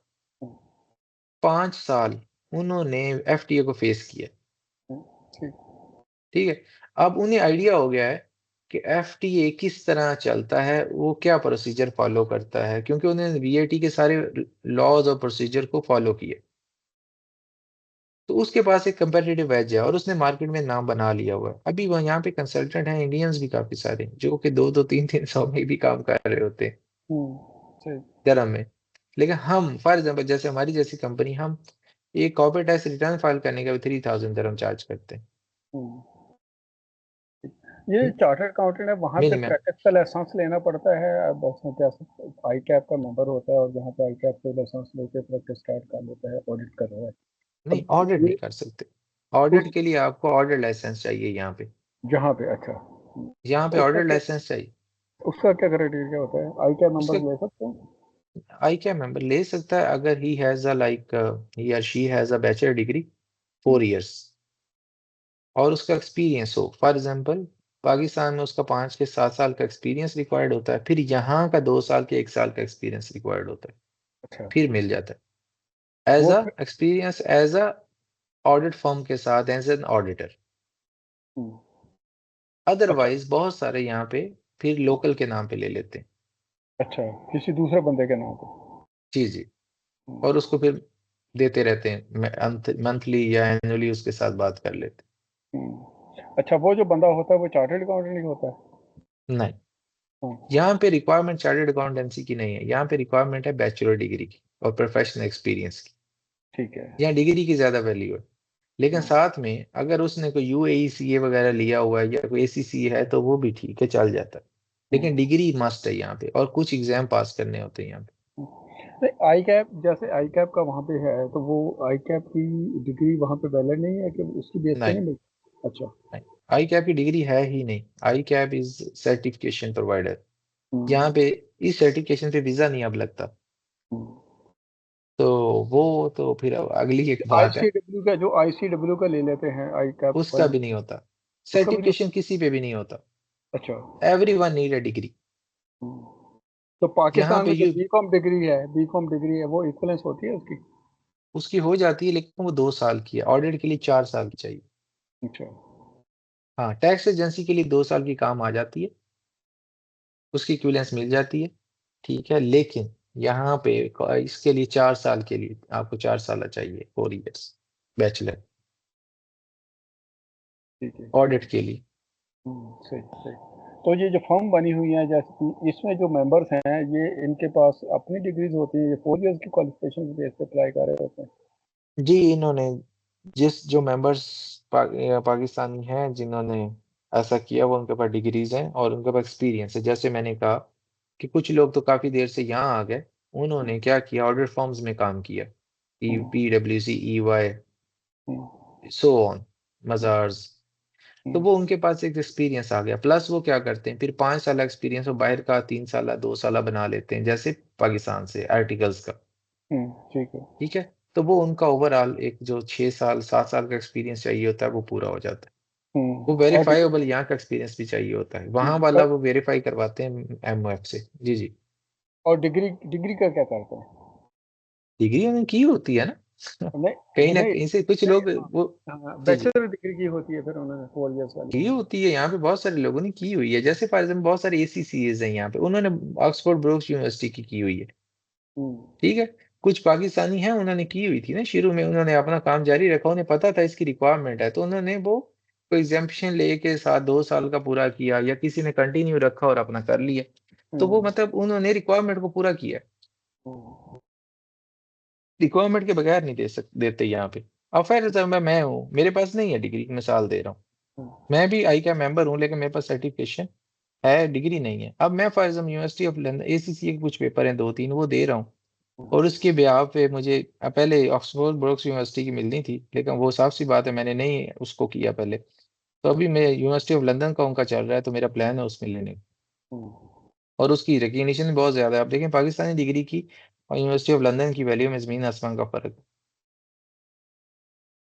[SPEAKER 1] 5 साल उन्होंने एफटीए को फेस किया।
[SPEAKER 2] ठीक।
[SPEAKER 1] ठीक है। अब उन्हें आइडिया हो गया है कि एफटीए किस तरह चलता है, वो क्या प्रोसीजर फॉलो करता है, क्योंकि उन्होंने वीएटी के सारे लॉज और प्रोसीजर को फॉलो किया। तो उसके पास एक कंपेटिटिव एज है और उसने मार्केट में नाम बना लिया हुआ है। अभी वह यहाँ पे कंसल्टेंट हैं इंडियंस भी काफी सारे, जो कि 2-2 3-3 सौ में भी काम कर रहे होते हैं
[SPEAKER 2] ठीक।
[SPEAKER 1] दरम में। लेकिन हम फॉर एग्जाम्पल जैसे हमारी जैसी कंपनी, हम एक कॉर्पोरेट टैक्स रिटर्न फाइल करने का भी 3000 दरम चार्ज करते हैं।
[SPEAKER 2] हम्म। ये चार्टर्ड अकाउंटेंट है, वहाँ पे
[SPEAKER 1] मिनिमम।
[SPEAKER 2] प्रैक्टिस का लाइसेंस लेना पड़ता है? अब उसमें क्या आई कैप का मेंबर होता है और जहाँ पे आई कैप का लाइसेंस लेके प्रैक्टिस स्टार्ट कर लेता है, ऑडिट कर रहा है।
[SPEAKER 1] नहीं,
[SPEAKER 2] अब
[SPEAKER 1] ऑडिट नहीं
[SPEAKER 2] ये
[SPEAKER 1] कर सकते।
[SPEAKER 2] तो
[SPEAKER 1] ऑडिट के लिए आपको ऑडिट लाइसेंस चाहिए यहाँ पे।
[SPEAKER 2] जहाँ पे अच्छा,
[SPEAKER 1] यहाँ पे
[SPEAKER 2] उसका
[SPEAKER 1] ऑडिट
[SPEAKER 2] क्या,
[SPEAKER 1] लाइसेंस चाहिए।
[SPEAKER 2] उसका क्या क्राइटेरिया होता है? आई कैप
[SPEAKER 1] उसका
[SPEAKER 2] मेंबर ले सकते हैं?
[SPEAKER 1] आई क्या मेंबर ले सकता है अगर he has a like he और she has a bachelor degree
[SPEAKER 2] hmm,
[SPEAKER 1] 4 years और उसका एक्सपीरियंस हो। फॉर एग्जाम्पल पाकिस्तान में उसका 5 के 7 साल का एक्सपीरियंस रिक्वायर्ड होता है, फिर यहाँ का 2 साल के 1 साल का एक्सपीरियंस रिक्वायर्ड होता है,
[SPEAKER 2] अच्छा।
[SPEAKER 1] फिर मिल जाता है एज
[SPEAKER 2] वो
[SPEAKER 1] अ
[SPEAKER 2] फिर
[SPEAKER 1] experience as a audit firm के साथ एज एन ऑडिटर।
[SPEAKER 2] हम्म, अच्छा।
[SPEAKER 1] अदरवाइज बहुत सारे यहाँ पे फिर लोकल के नाम पे ले लेते हैं।
[SPEAKER 2] अच्छा, किसी दूसरे बंदे के नाम पे।
[SPEAKER 1] जी जी।
[SPEAKER 2] हम्म,
[SPEAKER 1] और उसको फिर देते रहते हैं मंथली या एनुअली, उसके साथ बात कर लेते
[SPEAKER 2] अच्छा, वो जो बंदा होता है वो चार्टर्ड अकाउंटेंट नहीं होता है?
[SPEAKER 1] हैं। नहीं,
[SPEAKER 2] हाँ,
[SPEAKER 1] यहाँ पे रिक्वायरमेंट चार्टर्ड अकाउंटेंसी की नहीं है, यहाँ पे रिक्वायरमेंट है बैचलर डिग्री की और प्रोफेशनल एक्सपीरियंस की।
[SPEAKER 2] ठीक है।
[SPEAKER 1] यहाँ डिग्री की ज्यादा वैल्यू है। लेकिन
[SPEAKER 2] हम्म,
[SPEAKER 1] साथ में अगर उसने कोई यूएईसीए वगैरह लिया हुआ है या कोई एसीसी है तो वो भी ठीक है, चल जाता है। लेकिन
[SPEAKER 2] हम्म,
[SPEAKER 1] डिग्री मस्ट है यहाँ पे, और कुछ एग्जाम पास करने होते हैं यहाँ पे।
[SPEAKER 2] नहीं, आई कैप जैसे आई कैप का वहाँ पे है तो वो आई कैप की डिग्री वहाँ पे वैलिड नहीं है कि उसकी बेस पे
[SPEAKER 1] नहीं
[SPEAKER 2] नहीं मिलती? अच्छा।
[SPEAKER 1] नहीं, आई कैप की डिग्री है ही नहीं। आई कैप इज सर्टिफिकेशन प्रोवाइडर। यहाँ
[SPEAKER 2] हम्म,
[SPEAKER 1] पे इस सर्टिफिकेशन पे वीजा नहीं अब लगता।
[SPEAKER 2] हम्म।
[SPEAKER 1] तो वो तो फिर अब अगली एक बात है।
[SPEAKER 2] आईसीडब्ल्यू का, जो आईसीडब्ल्यू का ले लेते हैं आई कैप
[SPEAKER 1] उसका
[SPEAKER 2] वाले,
[SPEAKER 1] भी नहीं होता,
[SPEAKER 2] उसका भी नहीं
[SPEAKER 1] सर्टिफिकेशन किसी पे भी नहीं होता।
[SPEAKER 2] होता? अच्छा।
[SPEAKER 1] Every one need a degree.
[SPEAKER 2] Hmm. तो
[SPEAKER 1] यहाँ
[SPEAKER 2] पाकिस्तान
[SPEAKER 1] पे
[SPEAKER 2] में जो
[SPEAKER 1] यू
[SPEAKER 2] बीकॉम डिग्री है, बीकॉम डिग्री है, वो इक्वलेंस होती है उसकी?
[SPEAKER 1] उसकी हो जाती है, लेकिन वो 2 साल की है, ऑडिट के लिए 4 साल की चाहिए।
[SPEAKER 2] अच्छा।
[SPEAKER 1] हाँ, टैक्स एजेंसी के लिए 2 साल की काम आ जाती है, उसकी इक्विवेलेंस मिल जाती है। ठीक है, लेकिन यहाँ पे इसके लिए 4 साल के लिए आपको 4 साल चाहिए, 4 इयर्स बैचलर
[SPEAKER 2] ठीक है, ठीक
[SPEAKER 1] ऑडिट
[SPEAKER 2] है।
[SPEAKER 1] के लिए।
[SPEAKER 2] सही सही। तो ये जो फर्म बनी हुई है, जैसे कि इसमें जो मेंबर्स हैं, ये इनके पास अपनी डिग्रीज होती हैं, ये 4 इयर्स की क्वालिफिकेशन बेस पे अप्लाई कर रहे होते हैं?
[SPEAKER 1] जी, इन्होंने जो मेंबर्स पाकिस्तानी हैं जिन्होंने ऐसा किया, वो उनके पास डिग्रीज हैं और उनके पास एक्सपीरियंस है। जैसे मैंने कहा कि कुछ लोग तो काफी देर से यहाँ आ गए,
[SPEAKER 2] हम्म,
[SPEAKER 1] उन्होंने क्या किया, ऑडिट फर्म्स में काम किया,
[SPEAKER 2] हम्म,
[SPEAKER 1] पीडब्ल्यूसी, ईवाई,
[SPEAKER 2] हम्म,
[SPEAKER 1] सो ऑन, मजार्स। तो
[SPEAKER 2] हम्म,
[SPEAKER 1] वो उनके पास एक एक्सपीरियंस आ गया, प्लस वो क्या करते हैं, फिर 5 साल एक्सपीरियंस वो बाहर का 3 साल 2 साल बना लेते हैं, जैसे पाकिस्तान से आर्टिकल्स का।
[SPEAKER 2] ठीक है।
[SPEAKER 1] ठीक है। तो वो उनका ओवरऑल एक जो 6 साल 7 साल का एक्सपीरियंस चाहिए होता है वो पूरा हो जाता है। वो
[SPEAKER 2] और डिग्री,
[SPEAKER 1] वेरीफाइबल यहाँ का एक्सपीरियंस भी चाहिए होता है, वहां वाला
[SPEAKER 2] और
[SPEAKER 1] वो वेरीफाई करवाते हैं एमओएफ से। जी जी।
[SPEAKER 2] और डिग्री, डिग्री का क्या करते हैं?
[SPEAKER 1] डिग्री उन्होंने की होती है ना कहीं
[SPEAKER 2] नहीं
[SPEAKER 1] ना
[SPEAKER 2] नहीं
[SPEAKER 1] कहीं से कुछ
[SPEAKER 2] नहीं,
[SPEAKER 1] लोग वो।
[SPEAKER 2] हाँ,
[SPEAKER 1] जी जी।
[SPEAKER 2] बैचलर डिग्री की होती है फिर उन्होंने 4 इयर्स वाली
[SPEAKER 1] की
[SPEAKER 2] उन्होंने?
[SPEAKER 1] होती है यहाँ पे, बहुत सारे लोगों ने की हुई है, जैसे फॉर एग्जाम्पल बहुत सारे एसीसीएज हैं यहाँ पे, उन्होंने ऑक्सफोर्ड ब्रूक्स यूनिवर्सिटी की हुई है।
[SPEAKER 2] हम्म,
[SPEAKER 1] ठीक है। कुछ पाकिस्तानी हैं, उन्होंने की हुई थी ना शुरू में, उन्होंने अपना काम जारी रखा, उन्हें पता था इसकी रिक्वायरमेंट है, तो उन्होंने वो कोई एग्जाम्पशन लेके साथ 2 साल का पूरा किया, या किसी ने कंटिन्यू रखा और अपना कर लिया। तो वो
[SPEAKER 2] हम्म,
[SPEAKER 1] मतलब उन्होंने रिक्वायरमेंट को पूरा किया।
[SPEAKER 2] हम्म,
[SPEAKER 1] रिक्वायरमेंट के बगैर नहीं देते यहाँ पे। अब फॉर एग्जाम्पल मैं हूँ, मेरे पास नहीं है डिग्री, मिसाल दे रहा हूँ,
[SPEAKER 2] हम्म,
[SPEAKER 1] मैं भी आई का मेंबर हूँ, लेकिन मेरे पास सर्टिफिकेशन है, डिग्री नहीं है। अब मैं for example university of London ACC के कुछ पेपर हैं 2-3 वो दे रहा हूँ, और उसके ब्याह पे मुझे पहले ऑक्सफोर्ड ब्रूक्स यूनिवर्सिटी की मिलनी थी, लेकिन वो साफ सी बात है मैंने नहीं उसको किया पहले। तो अभी मैं यूनिवर्सिटी ऑफ लंदन का उनका चल रहा है, तो मेरा प्लान है उसमें लेने का।
[SPEAKER 2] हम्म,
[SPEAKER 1] और उसकी रिकग्निशन भी बहुत ज्यादा है। आप देखें पाकिस्तानी डिग्री की और यूनिवर्सिटी ऑफ लंदन की वैल्यू में जमीन आसमान का फर्क है।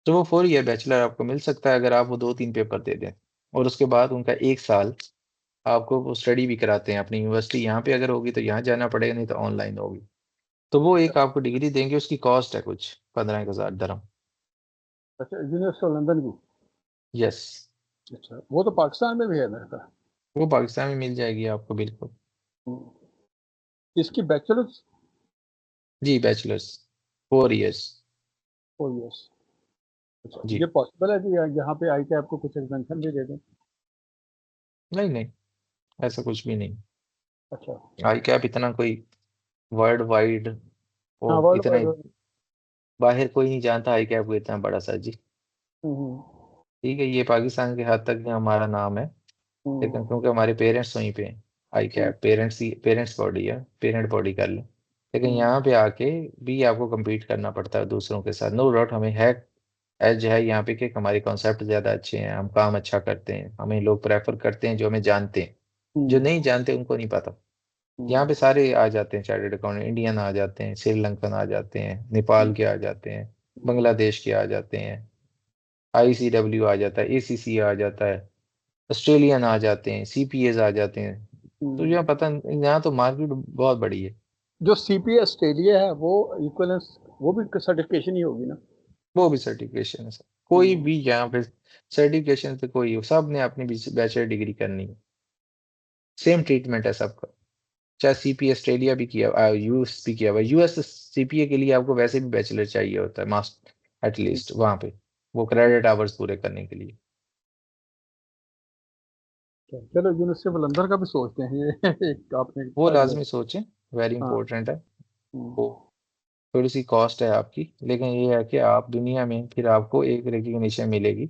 [SPEAKER 1] तो वो 4 ईयर बैचलर आपको मिल सकता है अगर आप वो 2-3 पेपर दे दें, और उसके बाद उनका 1 साल आपको वो स्टडी भी कराते हैं अपनी यूनिवर्सिटी। यहाँ पे अगर होगी तो यहाँ जाना पड़ेगा, नहीं तो ऑनलाइन होगी। तो वो एक आपको डिग्री देंगे, उसकी कॉस्ट है कुछ 15,000 दरम।
[SPEAKER 2] अच्छा, यूनिवर्सिटी ऑफ लंदन की।
[SPEAKER 1] यस।
[SPEAKER 2] अच्छा, वो तो पाकिस्तान में भी है मेरे ख्याल।
[SPEAKER 1] वो पाकिस्तान में मिल जाएगी आपको बिल्कुल।
[SPEAKER 2] इसकी बैचलर्स।
[SPEAKER 1] जी बैचलर्स, 4 इयर्स।
[SPEAKER 2] 4 इयर्स। अच्छा,
[SPEAKER 1] जी।
[SPEAKER 2] ये पॉसिबल है कि यहाँ पे आई के आपको कुछ एग्जामेशन भी दे दें?
[SPEAKER 1] नहीं नहीं, ऐसा कुछ भी नहीं।
[SPEAKER 2] अच्छा।
[SPEAKER 1] आई कैप इतना कोई वर्ल्ड वाइड, वो
[SPEAKER 2] हाँ, वर्ल्ड
[SPEAKER 1] इतना
[SPEAKER 2] वाइड।
[SPEAKER 1] बाहर कोई नहीं जानता आई कैप को इतना बड़ा सर जी।
[SPEAKER 2] हम्म।
[SPEAKER 1] ठीक है, ये पाकिस्तान के हद तक भी हमारा नाम है, लेकिन
[SPEAKER 2] हम्म।
[SPEAKER 1] क्योंकि हमारे पेरेंट्स वहीं पे हैं। आई
[SPEAKER 2] हम्म।
[SPEAKER 1] कैप पेरेंट्स ही, पेरेंट्स बॉडी है, पेरेंट बॉडी कर लें। लेकिन
[SPEAKER 2] हम्म।
[SPEAKER 1] यहाँ पे आके भी आपको compete करना पड़ता है दूसरों के साथ। नो डाउट हमें है, एज है यहाँ पे कि हमारे कॉन्सेप्ट ज़्यादा अच्छे हैं, हम काम अच्छा करते हैं, हमें लोग प्रेफर करते हैं जो हमें जानते हैं। जो
[SPEAKER 2] हम्म।
[SPEAKER 1] नहीं जानते उनको नहीं पता। यहाँ पे
[SPEAKER 2] हम्म।
[SPEAKER 1] सारे आ जाते हैं चार्टर्ड अकाउंटेंट, इंडियन आ जाते हैं, श्रीलंकन आ जाते हैं, नेपाल
[SPEAKER 2] हम्म।
[SPEAKER 1] के आ जाते हैं, बांग्लादेश के आ जाते हैं, ICW आ जाता है, ACC आ जाता है, ऑस्ट्रेलियन आ जाते हैं, CPAs आ जाते हैं। तो
[SPEAKER 2] हम्म।
[SPEAKER 1] यहाँ पता यहाँ तो मार्केट बहुत बड़ी है।
[SPEAKER 2] जो सीपीए ऑस्ट्रेलिया है वो इक्वलेंस, वो भी सर्टिफिकेशन ही होगी ना?
[SPEAKER 1] वो भी सर्टिफिकेशन है सर, कोई
[SPEAKER 2] हम्म।
[SPEAKER 1] भी यहाँ पे सर्टिफिकेशन पे कोई हो, सब ने अपनी बैचलर डिग्री करनी है। सेम ट्रीटमेंट है सबका। चाहे CPA ऑस्ट्रेलिया भी किया, US भी किया हुआ, US CPA के लिए आपको वैसे भी बैचलर चाहिए होता है, मास्टर एटलीस्ट वहाँ पे, वो क्रेडिट आवर्स पूरे करने के लिए।
[SPEAKER 2] चलो, यूनिवर्सिटी ऑफ लंदन का भी सोचते हैं ये एक आपने
[SPEAKER 1] वो
[SPEAKER 2] आइडिया।
[SPEAKER 1] लाजमी सोचें, वेरी
[SPEAKER 2] हाँ।
[SPEAKER 1] इंपॉर्टेंट है। वो
[SPEAKER 2] हम्म।
[SPEAKER 1] थोड़ी सी कॉस्ट है आपकी, लेकिन ये है कि आप दुनिया में फिर आपको एक रिकग्निशन मिलेगी।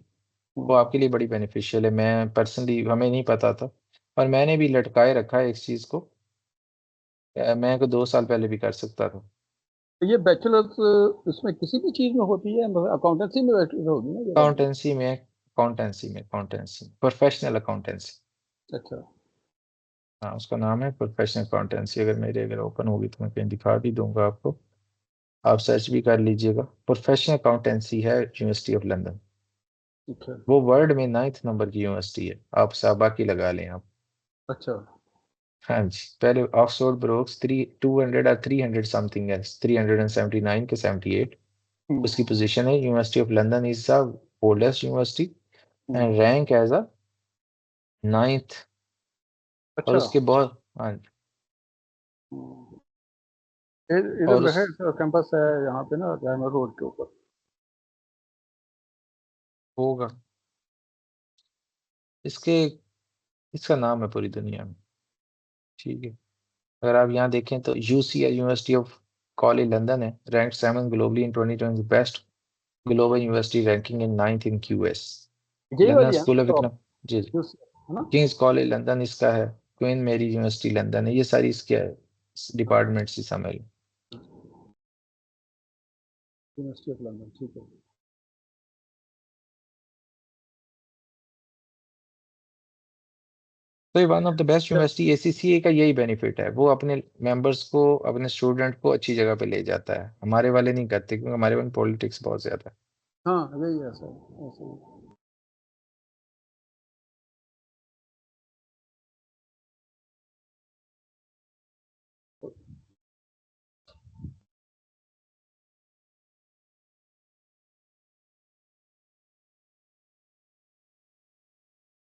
[SPEAKER 1] वो
[SPEAKER 2] हम्म।
[SPEAKER 1] आपके लिए बड़ी बेनिफिशियल है। मैं पर्सनली, हमें नहीं पता था, और मैंने भी लटकाए रखा है इस चीज़ को। मैं को 2 साल पहले भी कर सकता था।
[SPEAKER 2] तो ये बैचलर्स इसमें किसी भी चीज में होती है, मतलब अकाउंटेंसी में बैचलर होगी ना ये वाली?
[SPEAKER 1] अकाउंटेंसी में प्रोफेशनल अकाउंटेंसी।
[SPEAKER 2] अच्छा।
[SPEAKER 1] हाँ, उसका नाम है प्रोफेशनल अकाउंटेंसी। अगर ओपन होगी तो मैं कहीं दिखा भी दूंगा आपको, आप सर्च भी कर लीजिएगा। प्रोफेशनल अकाउंटेंसी है यूनिवर्सिटी ऑफ लंदन।
[SPEAKER 2] ठीक है।
[SPEAKER 1] वो वर्ल्ड में 9th नंबर की यूनिवर्सिटी है, आप साबा की लगा लें आप।
[SPEAKER 2] अच्छा।
[SPEAKER 1] हाँ जी, पहले ऑक्सफोर्ड ब्रोक्स 200 और 300 समथिंग है, 379 के 78
[SPEAKER 2] हम्म।
[SPEAKER 1] उसकी पोजीशन है। University of London is the oldest university
[SPEAKER 2] hmm.
[SPEAKER 1] And rank as a 9th। और
[SPEAKER 2] अच्छा।
[SPEAKER 1] उसके बहुत, हाँ,
[SPEAKER 2] हम्म। इधर
[SPEAKER 1] और
[SPEAKER 2] में
[SPEAKER 1] उस
[SPEAKER 2] है कैंपस है यहाँ पे ना, डायमंड रोड के ऊपर।
[SPEAKER 1] होगा इसके, इसका नाम है पूरी दुनिया में। ठीक है, अगर आप यहाँ देखें तो UCL university of college London है, rank 7 globally in 2020, best global university ranking in 9th in QS।
[SPEAKER 2] यही
[SPEAKER 1] लंदन
[SPEAKER 2] वाली है
[SPEAKER 1] स्कूल ऑफ
[SPEAKER 2] टॉप?
[SPEAKER 1] इकोनॉमिक्स, जी,
[SPEAKER 2] है ना?
[SPEAKER 1] किंग्स कॉलेज लंदन इसका है, क्वीन मेरी यूनिवर्सिटी लंदन है, ये सारी इसके डिपार्टमेंट ही शामिल हैं।
[SPEAKER 2] यूनिवर्सिटी ऑफ लंदन, ठीक है।
[SPEAKER 1] तो ये one of the best university, ACCA का यही बेनिफिट है, वो अपने मेंबर्स को, अपने स्टूडेंट को अच्छी जगह पे ले जाता है। हमारे वाले नहीं करते, क्योंकि हमारे में पॉलिटिक्स बहुत ज्यादा है।
[SPEAKER 2] हाँ, यही है सर, ऐसे ही।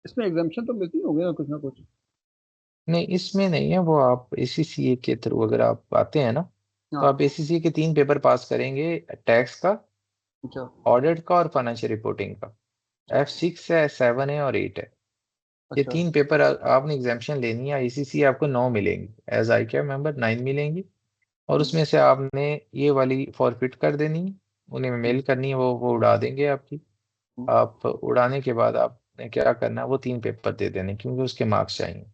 [SPEAKER 2] इसमें एग्जामेशन तो मिलती होगी ना, कुछ ना कुछ?
[SPEAKER 1] नहीं, इसमें नहीं है वो, आप ACCA के थ्रू अगर आप आते हैं ना, तो आप
[SPEAKER 2] हाँ।
[SPEAKER 1] ACCA के 3 पेपर पास करेंगे, टैक्स का,
[SPEAKER 2] अच्छा।
[SPEAKER 1] ऑडिट का और फाइनेंशियल रिपोर्टिंग का।
[SPEAKER 2] अच्छा।
[SPEAKER 1] F6 है, 7 है और 8 है। ये
[SPEAKER 2] अच्छा।
[SPEAKER 1] 3 पेपर आपने एग्जामेशन लेनी है। ACCA आपको 9 मिलेंगी, एज आई कैप मेंबर 9 मिलेंगी। और
[SPEAKER 2] हम्म।
[SPEAKER 1] उसमें से आपने ये वाली फॉरफिट कर देनी है, उन्हें
[SPEAKER 2] हम्म।
[SPEAKER 1] मेल करनी है, वो उड़ा देंगे आपकी।
[SPEAKER 2] हम्म।
[SPEAKER 1] आप उड़ाने के बाद आपने क्या करना है, वो 3 पेपर दे देने, क्योंकि उसके मार्क्स चाहिए।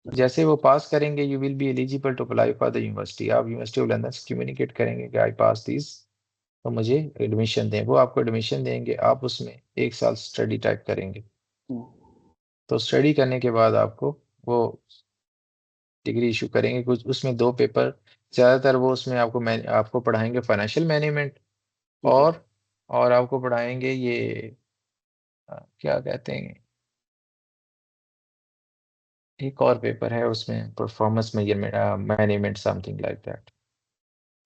[SPEAKER 1] जैसे वो पास करेंगे, you will be eligible to apply for the university. आप यूनिवर्सिटी ऑफ लंदन से कम्युनिकेट करेंगे कि आई पास दिस, तो मुझे एडमिशन दें। वो आपको एडमिशन देंगे, आप उसमें 1 साल स्टडी टाइप करेंगे।
[SPEAKER 2] हम्म।
[SPEAKER 1] तो स्टडी करने के बाद आपको वो डिग्री इशू करेंगे। कुछ उसमें 2 पेपर, ज़्यादातर वो उसमें आपको पढ़ाएंगे फाइनेंशियल मैनेजमेंट,
[SPEAKER 2] ठीक है।
[SPEAKER 1] और आपको पढ़ाएंगे ये, क्या कहते हैं, एक और पेपर है उसमें, performance management something like that.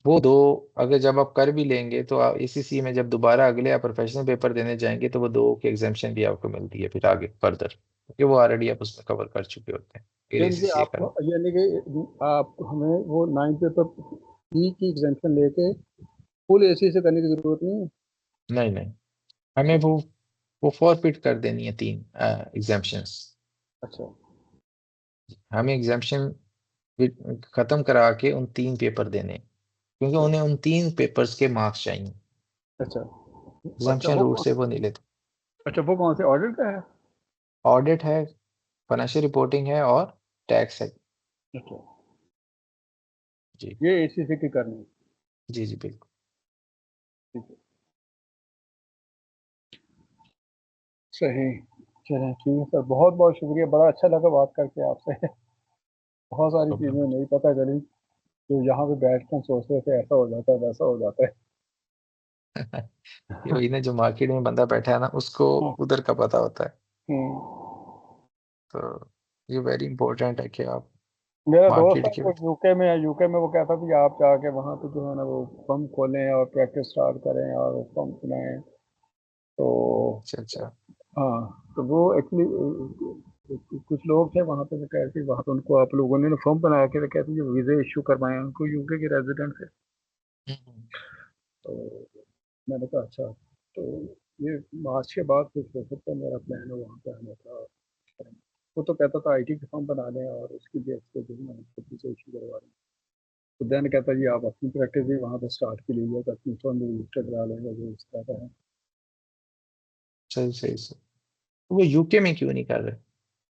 [SPEAKER 1] वो दो, अगर जब आप कर भी लेंगे तो एसीसी में जब दोबारा अगले आप प्रोफेशनल पेपर देने जाएंगे तो वो दो की एग्जाम्पशन भी आपको मिलती है फिर आगे फर्दर, क्योंकि वो ऑलरेडी आप उसमें कवर कर चुके होते हैं, फिर
[SPEAKER 2] यानी कि
[SPEAKER 1] एसीसी
[SPEAKER 2] आप,
[SPEAKER 1] करना।
[SPEAKER 2] यानी कि आप हमें वो 9 पेपर बी की एग्जामेशन लेके फुल एसी से करने की जरूरत नहीं है।
[SPEAKER 1] नहीं नहीं, हमें वो फॉरफिट कर देनी है तीन एग्जाम्पशंस।
[SPEAKER 2] अच्छा।
[SPEAKER 1] हमें एग्जाम्पशन खत्म करा के उन तीन पेपर देने हैं, क्योंकि
[SPEAKER 2] अच्छा।
[SPEAKER 1] उन्हें उन तीन पेपर्स के मार्क्स चाहिए।
[SPEAKER 2] अच्छा। अच्छा
[SPEAKER 1] एग्जाम्पशन रूट से वो नहीं लेते।
[SPEAKER 2] अच्छा वो कौन से ऑर्डर का है?
[SPEAKER 1] ऑडिट है, फाइनेंशियल रिपोर्टिंग है और टैक्स है।
[SPEAKER 2] अच्छा।
[SPEAKER 1] जी
[SPEAKER 2] ये एसीसी की करनी है।
[SPEAKER 1] जी जी बिल्कुल।
[SPEAKER 2] ठीक है। सही। चलें ठीक है सर, बहुत बहुत शुक्रिया, बड़ा अच्छा लगा बात करके आपसे। बहुत सारी
[SPEAKER 1] प्रॉब्लम।
[SPEAKER 2] चीज़ें नहीं पता चली, जो यहाँ पे बैठ कर सोचते थे ऐसा हो जाता है वैसा हो जाता है।
[SPEAKER 1] ये वही ना, जो मार्केट में बंदा बैठा है ना उसको
[SPEAKER 2] हाँ।
[SPEAKER 1] उधर का पता होता है।
[SPEAKER 2] हम्म।
[SPEAKER 1] तो ये वेरी इंपॉर्टेंट है कि आप
[SPEAKER 2] मेरा दोस्त है
[SPEAKER 1] मार्केट के।
[SPEAKER 2] वो यूके में है, यूके में वो कहता था कि आप जाके वहाँ पे जो है ना वो पंप खोलें और प्रैक्टिस स्टार्ट करें और पंप बनाएं। तो
[SPEAKER 1] अच्छा अच्छा।
[SPEAKER 2] हाँ, तो वो एक्चुअली कुछ लोग थे वहाँ पे, वो कह रहे थे वहाँ पे उनको आप लोगों ने फॉर्म बना के, तो कहते हैं वीज़े इशू करवाएं उनको, यूके के रेजिडेंट थे।
[SPEAKER 1] हम्म।
[SPEAKER 2] तो मैंने कहा अच्छा। तो ये मार्च के बाद कुछ हो सकता है, मेरा प्लान है वहाँ पे आने का। वो तो कहता था आईटी का फॉर्म बना लें और उसकी बेस पे जो है ना वीज़ा इशू करवा लें। तो देन कहता जी आप अपनी प्रैक्टिस भी वहाँ पे स्टार्ट की लीजिए, तो अपनी फर्म रजिस्टर करा लेंगे जो इस तरह का है।
[SPEAKER 1] सही सही सही। तो वो यूके में क्यों नहीं कर रहे?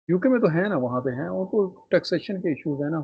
[SPEAKER 2] यूके में तो है ना, वहाँ पे हैं, उनको टैक्सेशन के इश्यूज है ना।